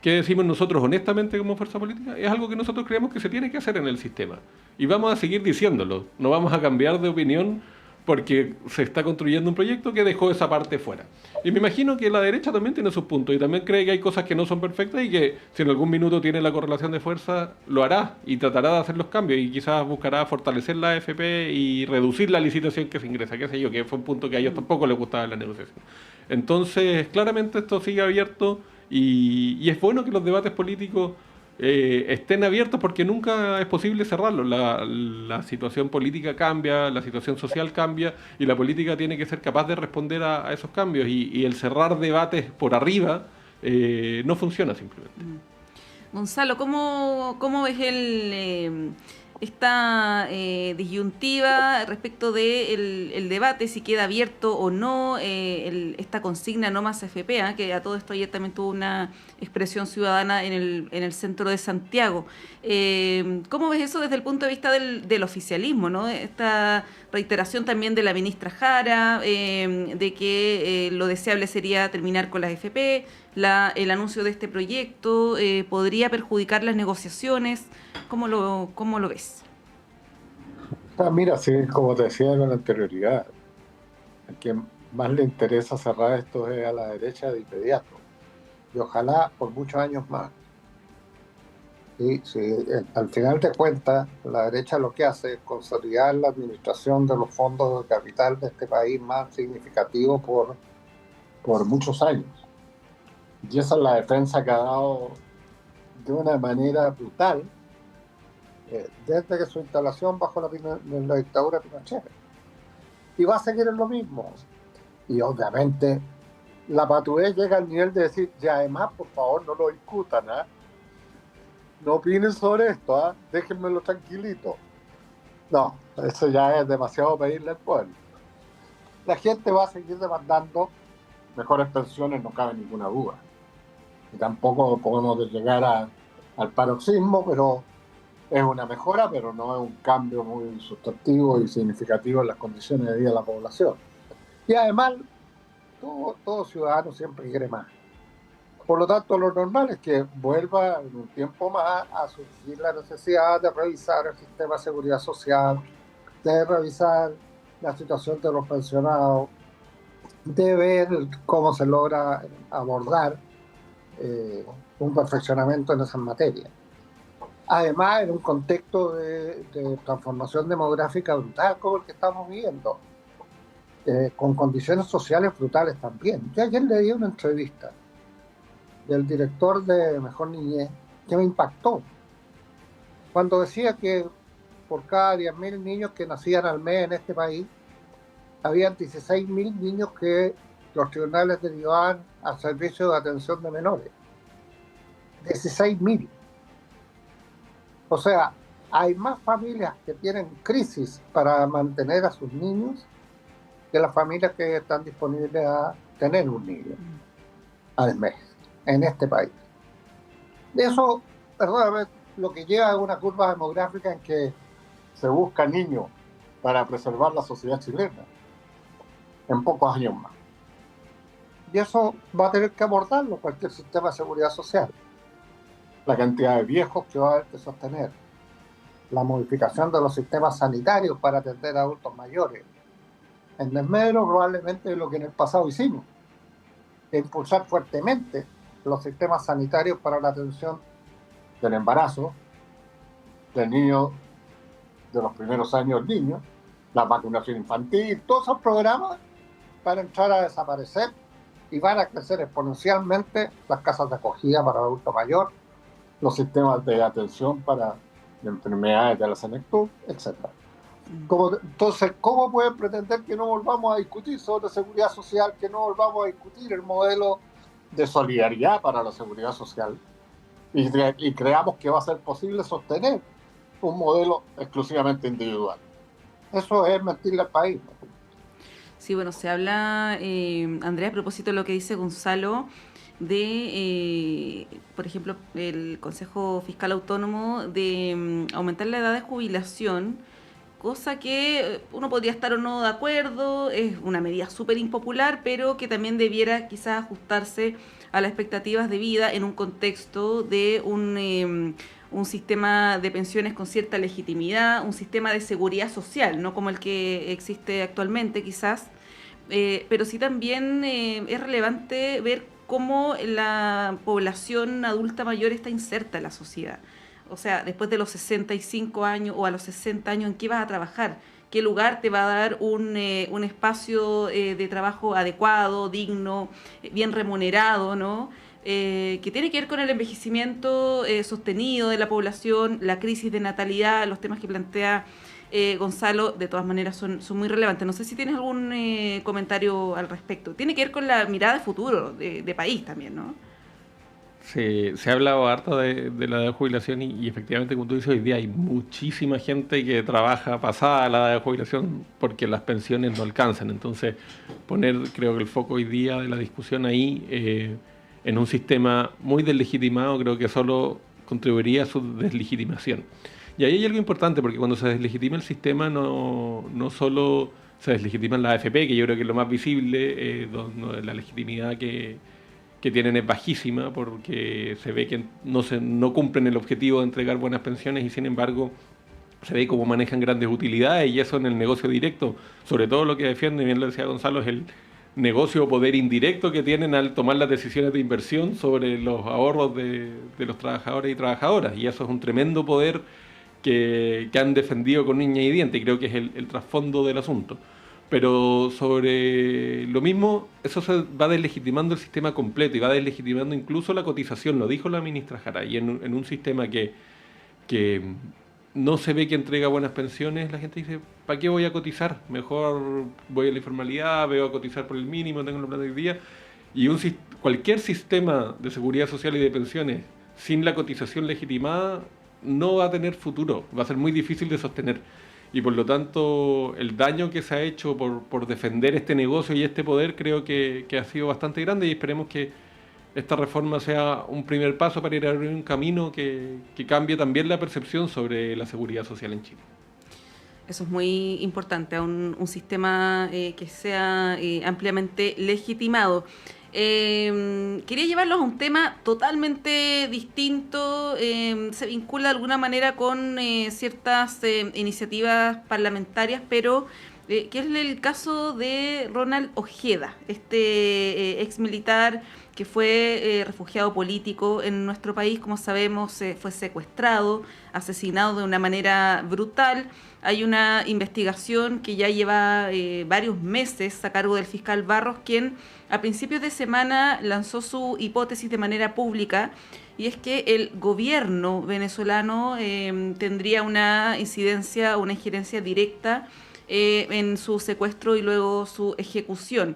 ¿Qué decimos nosotros honestamente como fuerza política? Es algo que nosotros creemos que se tiene que hacer en el sistema. Y vamos a seguir diciéndolo. No vamos a cambiar de opinión porque se está construyendo un proyecto que dejó esa parte fuera. Y me imagino que la derecha también tiene sus puntos y también cree que hay cosas que no son perfectas y que si en algún minuto tiene la correlación de fuerza, lo hará y tratará de hacer los cambios y quizás buscará fortalecer la AFP y reducir la licitación que se ingresa, qué sé yo, que fue un punto que a ellos tampoco les gustaba en la negociación. Entonces, claramente esto sigue abierto y es bueno que los debates políticos estén abiertos, porque nunca es posible cerrarlos. La situación política cambia, la situación social cambia y la política tiene que ser capaz de responder a esos cambios, y el cerrar debates por arriba no funciona simplemente. Gonzalo, ¿cómo ves esta disyuntiva respecto de el debate, si queda abierto o no esta consigna no más AFP, que a todo esto ayer también tuvo una expresión ciudadana en el centro de Santiago? ¿Cómo ves eso desde el punto de vista del oficialismo, ¿no? Esta reiteración también de la ministra Jara, de que lo deseable sería terminar con las AFP, el anuncio de este proyecto podría perjudicar las negociaciones. ¿Cómo lo ves? Mira, sí, como te decía con anterioridad, a quien más le interesa cerrar esto es a la derecha de inmediato, y ojalá por muchos años más. Sí, al final de cuentas, la derecha lo que hace es consolidar la administración de los fondos de capital de este país más significativo por muchos años. Y esa es la defensa que ha dado de una manera brutal desde que su instalación bajo la dictadura de Pinochet. Y va a seguir en lo mismo. Y obviamente la patudez llega al nivel de decir, y además, por favor, no lo discutan, ¿eh? No opinen sobre esto, ¿eh? Déjenmelo tranquilito. No, eso ya es demasiado pedirle al pueblo. La gente va a seguir demandando mejores pensiones, no cabe ninguna duda. Y tampoco podemos llegar al paroxismo, pero es una mejora, pero no es un cambio muy sustantivo y significativo en las condiciones de vida de la población. Y además, todo ciudadano siempre quiere más. Por lo tanto, lo normal es que vuelva en un tiempo más a surgir la necesidad de revisar el sistema de seguridad social, de revisar la situación de los pensionados, de ver cómo se logra abordar un perfeccionamiento en esas materias. Además, en un contexto de transformación demográfica brutal como el que estamos viviendo, con condiciones sociales brutales también. Yo ayer leí una entrevista del director de Mejor Niñez que me impactó cuando decía que por cada 10.000 niños que nacían al mes en este país, habían 16.000 niños que los tribunales derivaban al servicio de atención de menores. 16.000. O sea, hay más familias que tienen crisis para mantener a sus niños que las familias que están disponibles a tener un niño al mes en este país. Eso, perdóname, lo que lleva a una curva demográfica en que se busca niños para preservar la sociedad chilena en pocos años más. Y eso va a tener que abordarlo cualquier sistema de seguridad social. La cantidad de viejos que va a haber que sostener, la modificación de los sistemas sanitarios para atender a adultos mayores, en desmedro probablemente de lo que en el pasado hicimos, de impulsar fuertemente los sistemas sanitarios para la atención del embarazo, del niño, de los primeros años niños, la vacunación infantil, todos esos programas van a entrar a desaparecer y van a crecer exponencialmente las casas de acogida para adulto mayor, los sistemas de atención para enfermedades de la senectud, etc. Entonces, ¿cómo pueden pretender que no volvamos a discutir sobre seguridad social, que no volvamos a discutir el modelo de solidaridad para la seguridad social y creamos que va a ser posible sostener un modelo exclusivamente individual? Eso es mentirle al país, ¿no? Sí, bueno, se habla, Andrea, a propósito de lo que dice Gonzalo, de, por ejemplo, el Consejo Fiscal Autónomo, de aumentar la edad de jubilación, cosa que uno podría estar o no de acuerdo, es una medida súper impopular, pero que también debiera quizás ajustarse a las expectativas de vida en un contexto de un sistema de pensiones con cierta legitimidad, un sistema de seguridad social, no como el que existe actualmente quizás, pero sí también es relevante ver cómo la población adulta mayor está inserta en la sociedad. O sea, después de los 65 años o a los 60 años, ¿en qué vas a trabajar? ¿Qué lugar te va a dar un espacio de trabajo adecuado, digno, bien remunerado, ¿no? Que tiene que ver con el envejecimiento sostenido de la población, la crisis de natalidad, los temas que plantea Gonzalo, de todas maneras son muy relevantes. No sé si tienes algún comentario al respecto. Tiene que ver con la mirada de futuro de país también, ¿no? Se ha hablado harto de la edad de jubilación y efectivamente, como tú dices, hoy día hay muchísima gente que trabaja pasada la edad de jubilación porque las pensiones no alcanzan. Entonces, poner, creo que el foco hoy día de la discusión ahí en un sistema muy deslegitimado, creo que solo contribuiría a su deslegitimación. Y ahí hay algo importante, porque cuando se deslegitima el sistema, no solo se deslegitiman las AFP, que yo creo que es lo más visible, donde la legitimidad que tienen es bajísima, porque se ve que no cumplen el objetivo de entregar buenas pensiones y sin embargo se ve cómo manejan grandes utilidades y eso en el negocio directo. Sobre todo lo que defiende, bien lo decía Gonzalo, es el negocio o poder indirecto que tienen al tomar las decisiones de inversión sobre los ahorros de los trabajadores y trabajadoras, y eso es un tremendo poder que han defendido con uña y diente, y creo que es el trasfondo del asunto. Pero sobre lo mismo, eso se va deslegitimando el sistema completo y va deslegitimando incluso la cotización, lo dijo la ministra Jara, y en un sistema que no se ve que entrega buenas pensiones, la gente dice, ¿para qué voy a cotizar? Mejor voy a la informalidad, veo a cotizar por el mínimo, tengo la plata del día. Y cualquier sistema de seguridad social y de pensiones sin la cotización legitimada no va a tener futuro, va a ser muy difícil de sostener. Y por lo tanto, el daño que se ha hecho por defender este negocio y este poder creo que ha sido bastante grande, y esperemos que esta reforma sea un primer paso para ir a abrir un camino que cambie también la percepción sobre la seguridad social en Chile. Eso es muy importante, a un sistema que sea ampliamente legitimado. Quería llevarlos a un tema totalmente distinto, se vincula de alguna manera con ciertas iniciativas parlamentarias, pero que es el caso de Ronald Ojeda, este ex militar que fue refugiado político en nuestro país. Como sabemos, fue secuestrado, asesinado de una manera brutal. Hay una investigación que ya lleva varios meses a cargo del fiscal Barros, quien a principios de semana lanzó su hipótesis de manera pública, y es que el gobierno venezolano tendría una incidencia, una injerencia directa en su secuestro y luego su ejecución.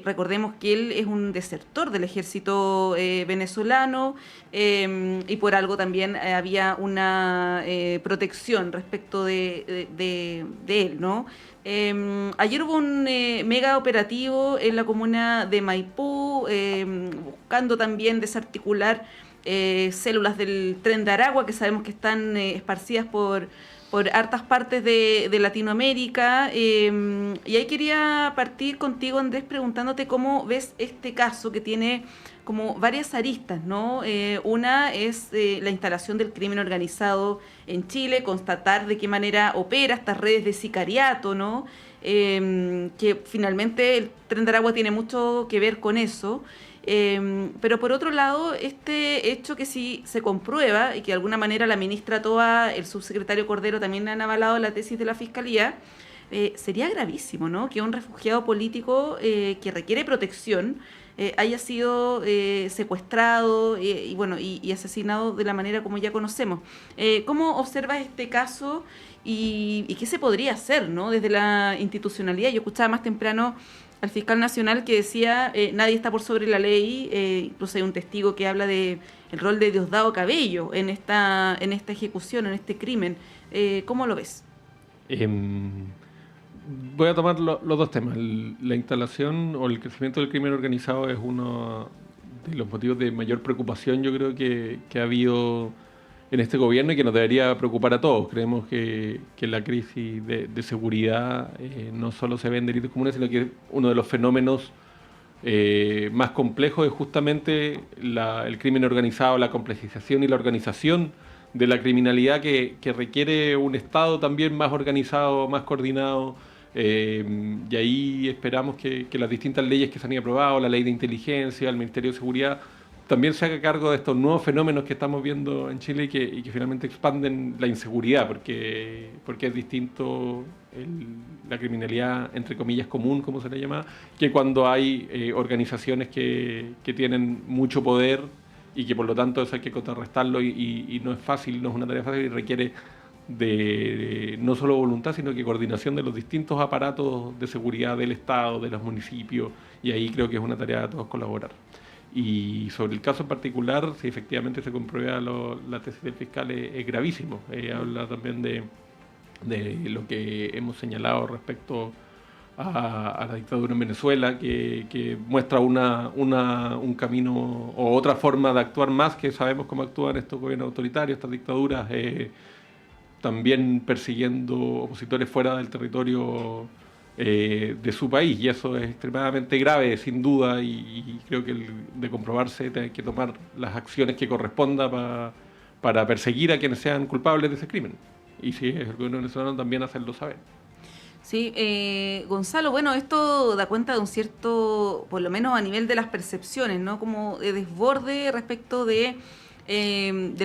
Recordemos que él es un desertor del ejército venezolano, y por algo también había una protección respecto de él, ¿no? Ayer hubo un mega operativo en la comuna de Maipú, buscando también desarticular células del Tren de Aragua, que sabemos que están esparcidas por hartas partes de Latinoamérica. Y ahí quería partir contigo, Andrés, preguntándote cómo ves este caso que tiene como varias aristas, ¿no? Una es la instalación del crimen organizado en Chile, constatar de qué manera opera estas redes de sicariato, ¿no? Que finalmente el Tren de Aragua tiene mucho que ver con eso. Pero por otro lado, este hecho que si se comprueba, y que de alguna manera la ministra Toa, el subsecretario Cordero también han avalado la tesis de la Fiscalía, sería gravísimo, ¿no? Que un refugiado político que requiere protección haya sido secuestrado y asesinado de la manera como ya conocemos. ¿Cómo observas este caso y qué se podría hacer, ¿no? Desde la institucionalidad? Yo escuchaba más temprano al fiscal nacional que decía nadie está por sobre la ley. Incluso hay un testigo que habla de el rol de Diosdado Cabello en esta ejecución, en este crimen. ¿Cómo lo ves? Voy a tomar los dos temas. La instalación o el crecimiento del crimen organizado es uno de los motivos de mayor preocupación, yo creo, que ha habido en este gobierno, y que nos debería preocupar a todos. Creemos que la crisis de seguridad no solo se ve en delitos comunes, sino que uno de los fenómenos más complejos es justamente el crimen organizado, la complejización y la organización de la criminalidad que requiere un Estado también más organizado, más coordinado. Y ahí esperamos que las distintas leyes que se han aprobado, la ley de inteligencia, el Ministerio de Seguridad, también se haga cargo de estos nuevos fenómenos que estamos viendo en Chile y que finalmente expanden la inseguridad, porque es distinto la criminalidad, entre comillas, común, como se le llama, que cuando hay organizaciones que tienen mucho poder y que por lo tanto eso hay que contrarrestarlo y no es fácil, no es una tarea fácil, y requiere de no solo voluntad, sino que coordinación de los distintos aparatos de seguridad del Estado, de los municipios, y ahí creo que es una tarea de todos colaborar. Y sobre el caso en particular, si efectivamente se comprueba la tesis del fiscal, es gravísimo. Habla también de lo que hemos señalado respecto a la dictadura en Venezuela, que muestra un camino o otra forma de actuar más, que sabemos cómo actúan estos gobiernos autoritarios, estas dictaduras, también persiguiendo opositores fuera del territorio de su país, y eso es extremadamente grave, sin duda, y creo que de comprobarse hay que tomar las acciones que corresponda para perseguir a quienes sean culpables de ese crimen, y si es el gobierno venezolano también hacerlo saber. Sí, Gonzalo, bueno, esto da cuenta de un cierto, por lo menos a nivel de las percepciones, ¿no? Como de desborde respecto del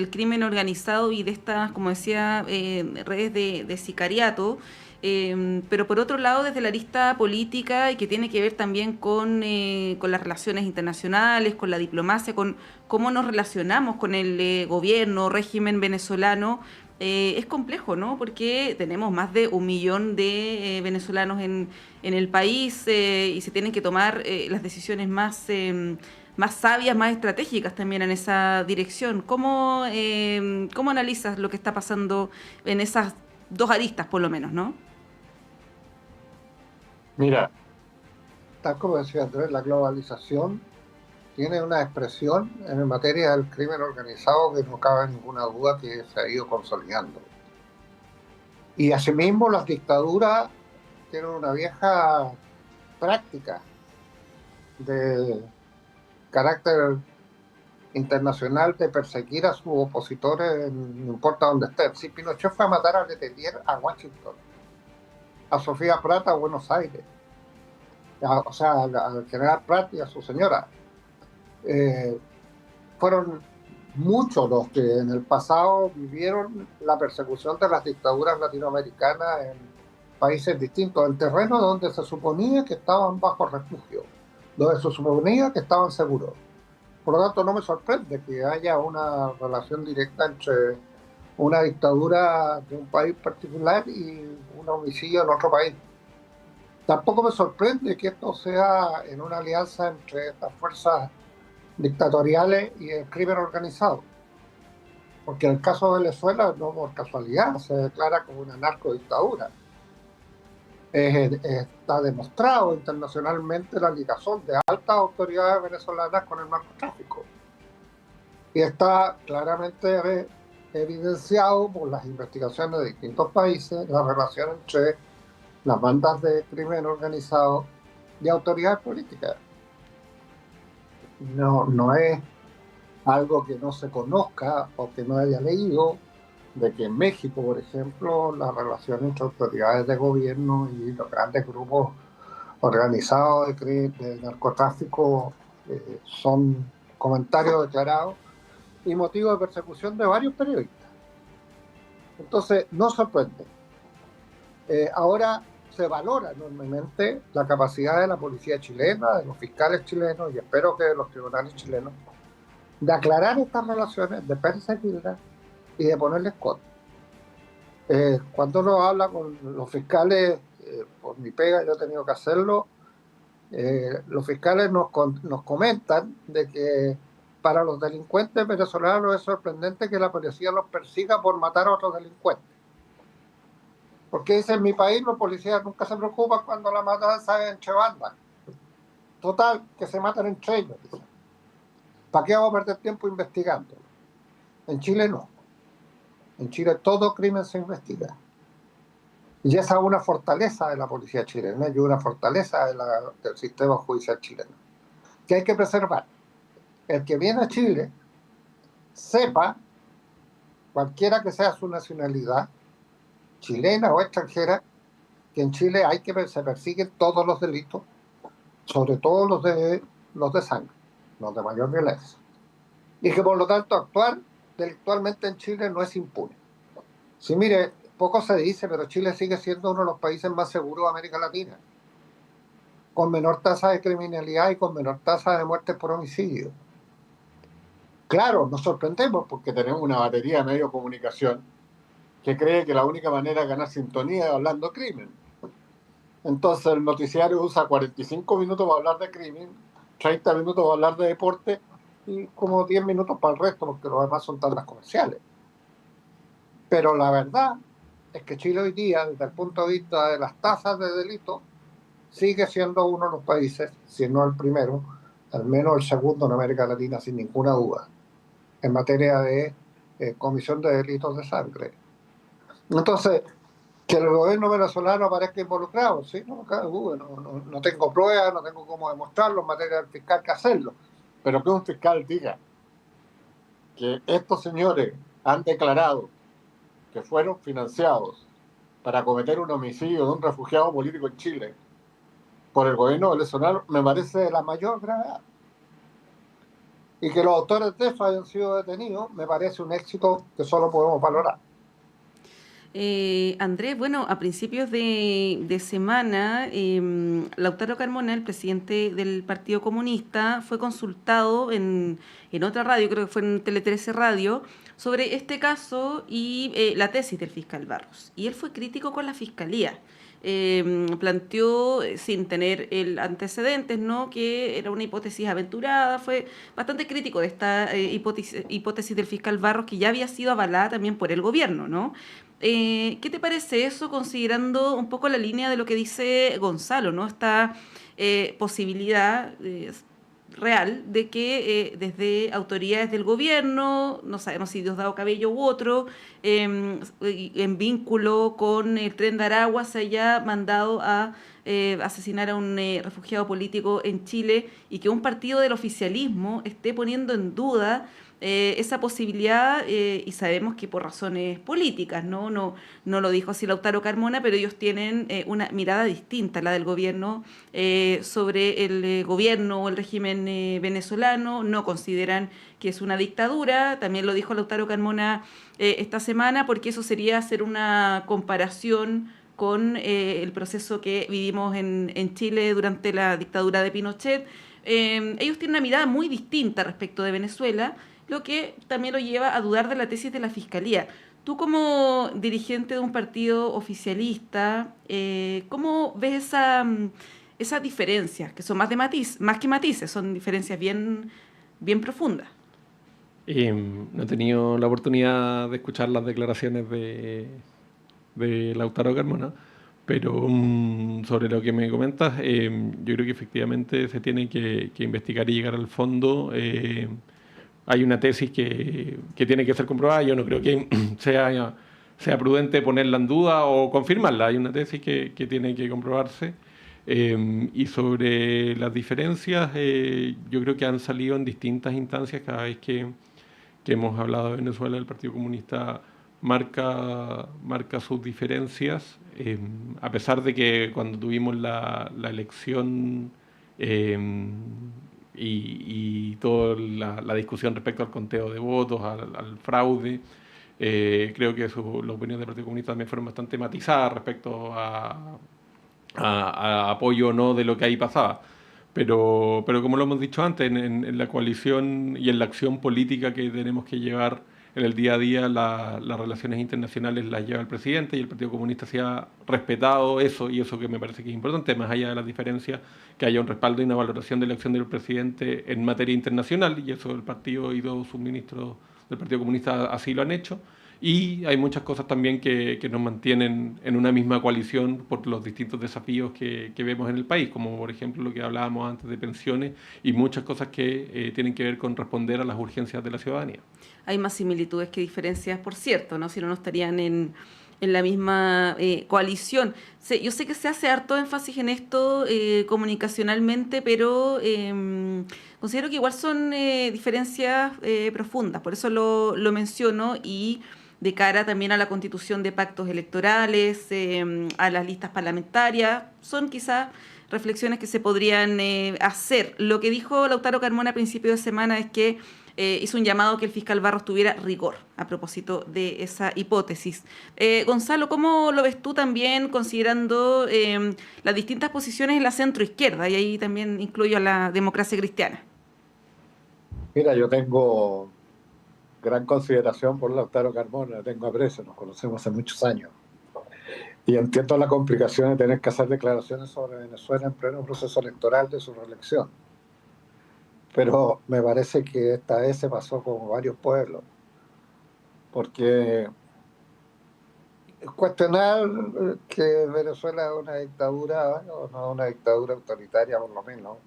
crimen organizado y de estas, como decía, redes de sicariato. Pero por otro lado, desde la arista política, y que tiene que ver también con las relaciones internacionales, con la diplomacia, con cómo nos relacionamos con el gobierno, régimen venezolano, es complejo, ¿no? Porque tenemos más de 1 millón de venezolanos en el país y se tienen que tomar las decisiones más sabias, más estratégicas también en esa dirección. ¿Cómo analizas lo que está pasando en esas 2 aristas, por lo menos, no? Mira, tal como decía Andrés, la globalización tiene una expresión en materia del crimen organizado que no cabe ninguna duda que se ha ido consolidando. Y asimismo las dictaduras tienen una vieja práctica de carácter internacional de perseguir a sus opositores, no importa dónde estén. Si Pinochet fue a matar a Letelier a Washington, a Sofía Prat a Buenos Aires, o sea, al general Prat y a su señora. Fueron muchos los que en el pasado vivieron la persecución de las dictaduras latinoamericanas en países distintos, en terrenos donde se suponía que estaban bajo refugio, donde se suponía que estaban seguros. Por lo tanto, no me sorprende que haya una relación directa entre una dictadura de un país particular y un homicidio en otro país. Tampoco me sorprende que esto sea en una alianza entre estas fuerzas dictatoriales y el crimen organizado. Porque en el caso de Venezuela, no por casualidad, se declara como una narcodictadura. Está demostrado internacionalmente la ligazón de altas autoridades venezolanas con el narcotráfico. Y está claramente evidenciado por las investigaciones de distintos países la relación entre las bandas de crimen organizado y autoridades políticas. No es algo que no se conozca o que no haya leído, de que en México, por ejemplo, la relación entre autoridades de gobierno y los grandes grupos organizados de narcotráfico son comentarios declarados y motivo de persecución de varios periodistas. Entonces, no sorprende. Ahora se valora enormemente la capacidad de la policía chilena, de los fiscales chilenos y espero que de los tribunales chilenos, de aclarar estas relaciones, de perseguirlas y de ponerles coto. Cuando uno habla con los fiscales, por mi pega yo he tenido que hacerlo, los fiscales nos comentan de que para los delincuentes venezolanos es sorprendente que la policía los persiga por matar a otros delincuentes. Porque dice, en mi país los policías nunca se preocupan cuando la matanza es entre bandas. Total, que se matan entre ellos. Dice. ¿Para qué vamos a perder tiempo investigando? En Chile no. En Chile todo crimen se investiga. Y esa es una fortaleza de la policía chilena y una fortaleza del sistema judicial chileno, que hay que preservar. El que viene a Chile sepa, cualquiera que sea su nacionalidad, chilena o extranjera, que en Chile se persiguen todos los delitos, sobre todo los de sangre, los de mayor violencia. Y que por lo tanto actuar delictualmente en Chile no es impune. Sí, mire, poco se dice, pero Chile sigue siendo uno de los países más seguros de América Latina, con menor tasa de criminalidad y con menor tasa de muertes por homicidio. Claro, nos sorprendemos porque tenemos una batería de medios de comunicación que cree que la única manera de ganar sintonía es hablando crimen. Entonces el noticiario usa 45 minutos para hablar de crimen, 30 minutos para hablar de deporte y como 10 minutos para el resto, porque los demás son tandas comerciales. Pero la verdad es que Chile hoy día, desde el punto de vista de las tasas de delito, sigue siendo uno de los países, si no el primero, al menos el segundo en América Latina, sin ninguna duda, en materia de comisión de delitos de sangre. Entonces, que el gobierno venezolano aparezca involucrado, sí, no tengo pruebas, no tengo cómo demostrarlo en materia del fiscal que hacerlo, pero que un fiscal diga que estos señores han declarado que fueron financiados para cometer un homicidio de un refugiado político en Chile por el gobierno venezolano, me parece de la mayor gravedad. Y que los autores de eso hayan sido detenidos, me parece un éxito que solo podemos valorar. Andrés, bueno, a principios de semana, Lautaro Carmona, el presidente del Partido Comunista, fue consultado en otra radio, creo que fue en Tele 13 Radio, sobre este caso y la tesis del fiscal Barros. Y él fue crítico con la fiscalía. Planteó, sin tener el antecedentes, ¿no?, que era una hipótesis aventurada. Fue bastante crítico de esta hipótesis del fiscal Barros, que ya había sido avalada también por el gobierno, ¿no? ¿Qué te parece eso, considerando un poco la línea de lo que dice Gonzalo, ¿no? Esta posibilidad real de que desde autoridades del gobierno, no sabemos si Diosdado Cabello u otro, en vínculo con el Tren de Aragua, se haya mandado a asesinar a un refugiado político en Chile, y que un partido del oficialismo esté poniendo en duda esa posibilidad, y sabemos que por razones políticas, ¿no? No lo dijo así Lautaro Carmona, pero ellos tienen una mirada distinta a la del gobierno sobre el gobierno o el régimen venezolano. No consideran que es una dictadura. También lo dijo Lautaro Carmona esta semana, porque eso sería hacer una comparación con el proceso que vivimos en Chile durante la dictadura de Pinochet. Ellos tienen una mirada muy distinta respecto de Venezuela, lo que también lo lleva a dudar de la tesis de la Fiscalía. Tú, como dirigente de un partido oficialista, ¿cómo ves esas diferencias, que son más que matices, son diferencias bien profundas? No he tenido la oportunidad de escuchar las declaraciones de Lautaro Carmona, pero sobre lo que me comentas, yo creo que efectivamente se tiene que investigar y llegar al fondo. Hay una tesis que tiene que ser comprobada. Yo no creo que sea prudente ponerla en duda o confirmarla. Hay una tesis que tiene que comprobarse. Y sobre las diferencias, yo creo que han salido en distintas instancias. Cada vez que hemos hablado de Venezuela, el Partido Comunista marca sus diferencias, a pesar de que cuando tuvimos la elección y toda la discusión respecto al conteo de votos, al fraude, creo que las opiniones del Partido Comunista también fueron bastante matizadas respecto a apoyo o no de lo que ahí pasaba. Pero como lo hemos dicho antes, en la coalición y en la acción política que tenemos que llevar en el día a día, las relaciones internacionales las lleva el presidente, y el Partido Comunista se ha respetado eso, y eso que me parece que es importante, más allá de las diferencias, que haya un respaldo y una valoración de la acción del presidente en materia internacional, y eso el partido y todos sus ministros del Partido Comunista así lo han hecho. Y hay muchas cosas también que nos mantienen en una misma coalición por los distintos desafíos que vemos en el país, como por ejemplo lo que hablábamos antes de pensiones, y muchas cosas que tienen que ver con responder a las urgencias de la ciudadanía. Hay más similitudes que diferencias, por cierto, ¿no? Si no estarían en la misma coalición. Yo sé que se hace harto énfasis en esto comunicacionalmente, pero considero que igual son diferencias profundas, por eso lo menciono, y de cara también a la constitución de pactos electorales, a las listas parlamentarias, son quizás reflexiones que se podrían hacer. Lo que dijo Lautaro Carmona a principio de semana es que hizo un llamado a que el fiscal Barros tuviera rigor a propósito de esa hipótesis. Gonzalo, ¿cómo lo ves tú también, considerando las distintas posiciones en la centroizquierda? Y ahí también incluyo a la Democracia Cristiana. Mira, yo tengo gran consideración por Lautaro Carmona, tengo aprecio, nos conocemos hace muchos años. Y entiendo la complicación de tener que hacer declaraciones sobre Venezuela en pleno proceso electoral de su reelección. Pero me parece que esta vez se pasó con varios pueblos, porque cuestionar que Venezuela es una dictadura, o no una dictadura autoritaria por lo menos,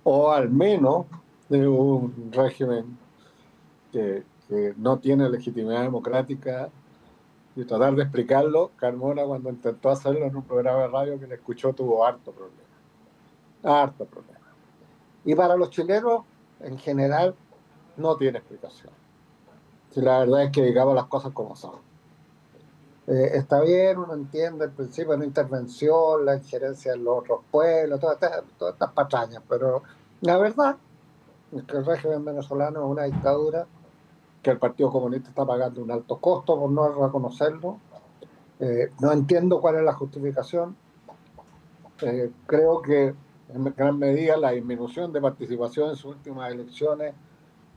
o al menos de un régimen que no tiene legitimidad democrática, y tratar de explicarlo, Carmona cuando intentó hacerlo en un programa de radio que le escuchó tuvo harto problema. Y para los chilenos, en general, no tiene explicación. Si la verdad es que digamos las cosas como son. Está bien, uno entiende el principio de una intervención, la injerencia en los otros pueblos, todas estas patrañas, pero la verdad es que el régimen venezolano es una dictadura que el Partido Comunista está pagando un alto costo por no reconocerlo. No entiendo cuál es la justificación. Creo que en gran medida la disminución de participación en sus últimas elecciones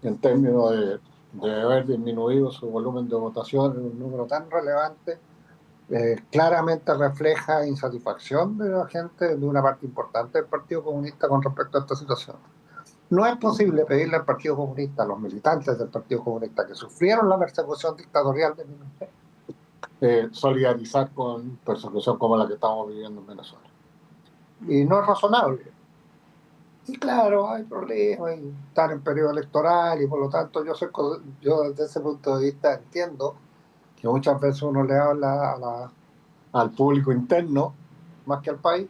en términos de haber disminuido su volumen de votación en un número tan relevante, claramente refleja insatisfacción de la gente, de una parte importante del Partido Comunista con respecto a esta situación. No es posible pedirle al Partido Comunista, a los militantes del Partido Comunista que sufrieron la persecución dictatorial de Pinochet, solidarizar con persecución como la que estamos viviendo en Venezuela. Y no es razonable. Y claro, hay problemas, están en periodo electoral y por lo tanto yo desde ese punto de vista entiendo que muchas veces uno le habla al público interno más que al país,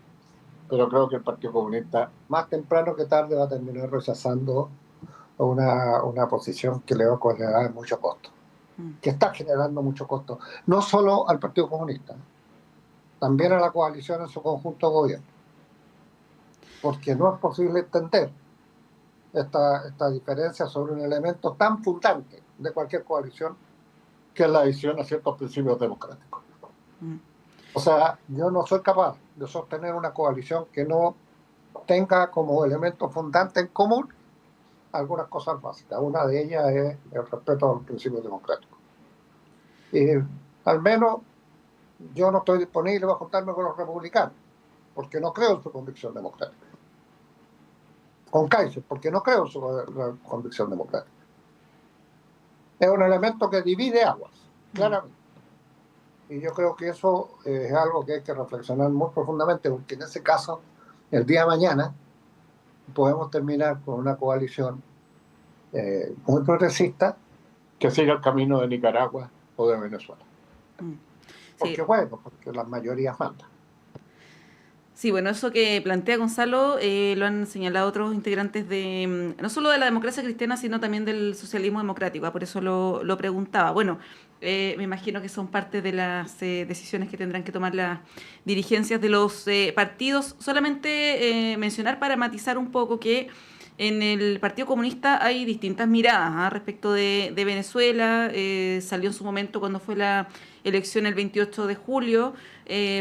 pero creo que el Partido Comunista más temprano que tarde va a terminar rechazando una posición que le va a generar mucho costo, que está generando mucho costo, no solo al Partido Comunista, también a la coalición en su conjunto de gobierno, porque no es posible entender esta diferencia sobre un elemento tan fundante de cualquier coalición, que es la adhesión a ciertos principios democráticos. O sea, yo no soy capaz de sostener una coalición que no tenga como elemento fundante en común algunas cosas básicas. Una de ellas es el respeto a los principios democráticos. Y al menos yo no estoy disponible para juntarme con los republicanos, porque no creo en su convicción democrática. Con Kaiser, porque no creo en su convicción democrática. Es un elemento que divide aguas, claramente. Y yo creo que eso es algo que hay que reflexionar muy profundamente, porque en ese caso, el día de mañana, podemos terminar con una coalición muy progresista que siga el camino de Nicaragua o de Venezuela. Porque sí. Bueno, porque las mayorías mandan. Sí, bueno, eso que plantea Gonzalo lo han señalado otros integrantes de no solo de la democracia cristiana, sino también del socialismo democrático. Por eso lo preguntaba. Bueno, me imagino que son parte de las decisiones que tendrán que tomar las dirigencias de los partidos. Solamente mencionar para matizar un poco que en el Partido Comunista hay distintas miradas respecto de Venezuela. Salió en su momento cuando fue la elección el 28 de julio,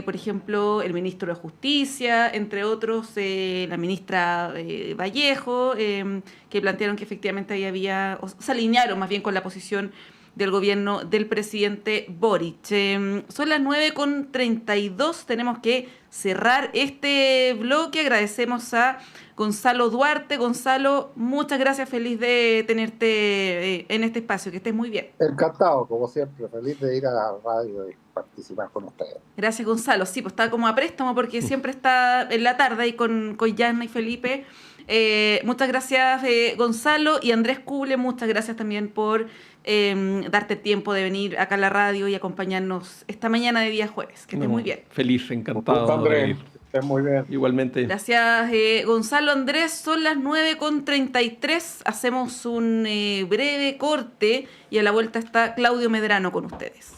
por ejemplo, el ministro de Justicia, entre otros, la ministra Vallejo, que plantearon que efectivamente ahí se alinearon más bien con la posición del gobierno del presidente Boric. Son las 9:32, tenemos que cerrar este bloque. Agradecemos a Gonzalo Duarte. Gonzalo, muchas gracias, feliz de tenerte en este espacio, que estés muy bien. Encantado, como siempre, feliz de ir a la radio y participar con ustedes. Gracias, Gonzalo. Sí, pues está como a préstamo porque siempre está en la tarde ahí con Yana y Felipe. Muchas gracias, Gonzalo, y Andrés Kuble, muchas gracias también por darte tiempo de venir acá a la radio y acompañarnos esta mañana de día jueves. Que estés muy bien. Feliz, encantado. Andrés, estés muy bien. Igualmente. Gracias, Gonzalo. Andrés, son las 9:33. Hacemos un breve corte y a la vuelta está Claudio Medrano con ustedes.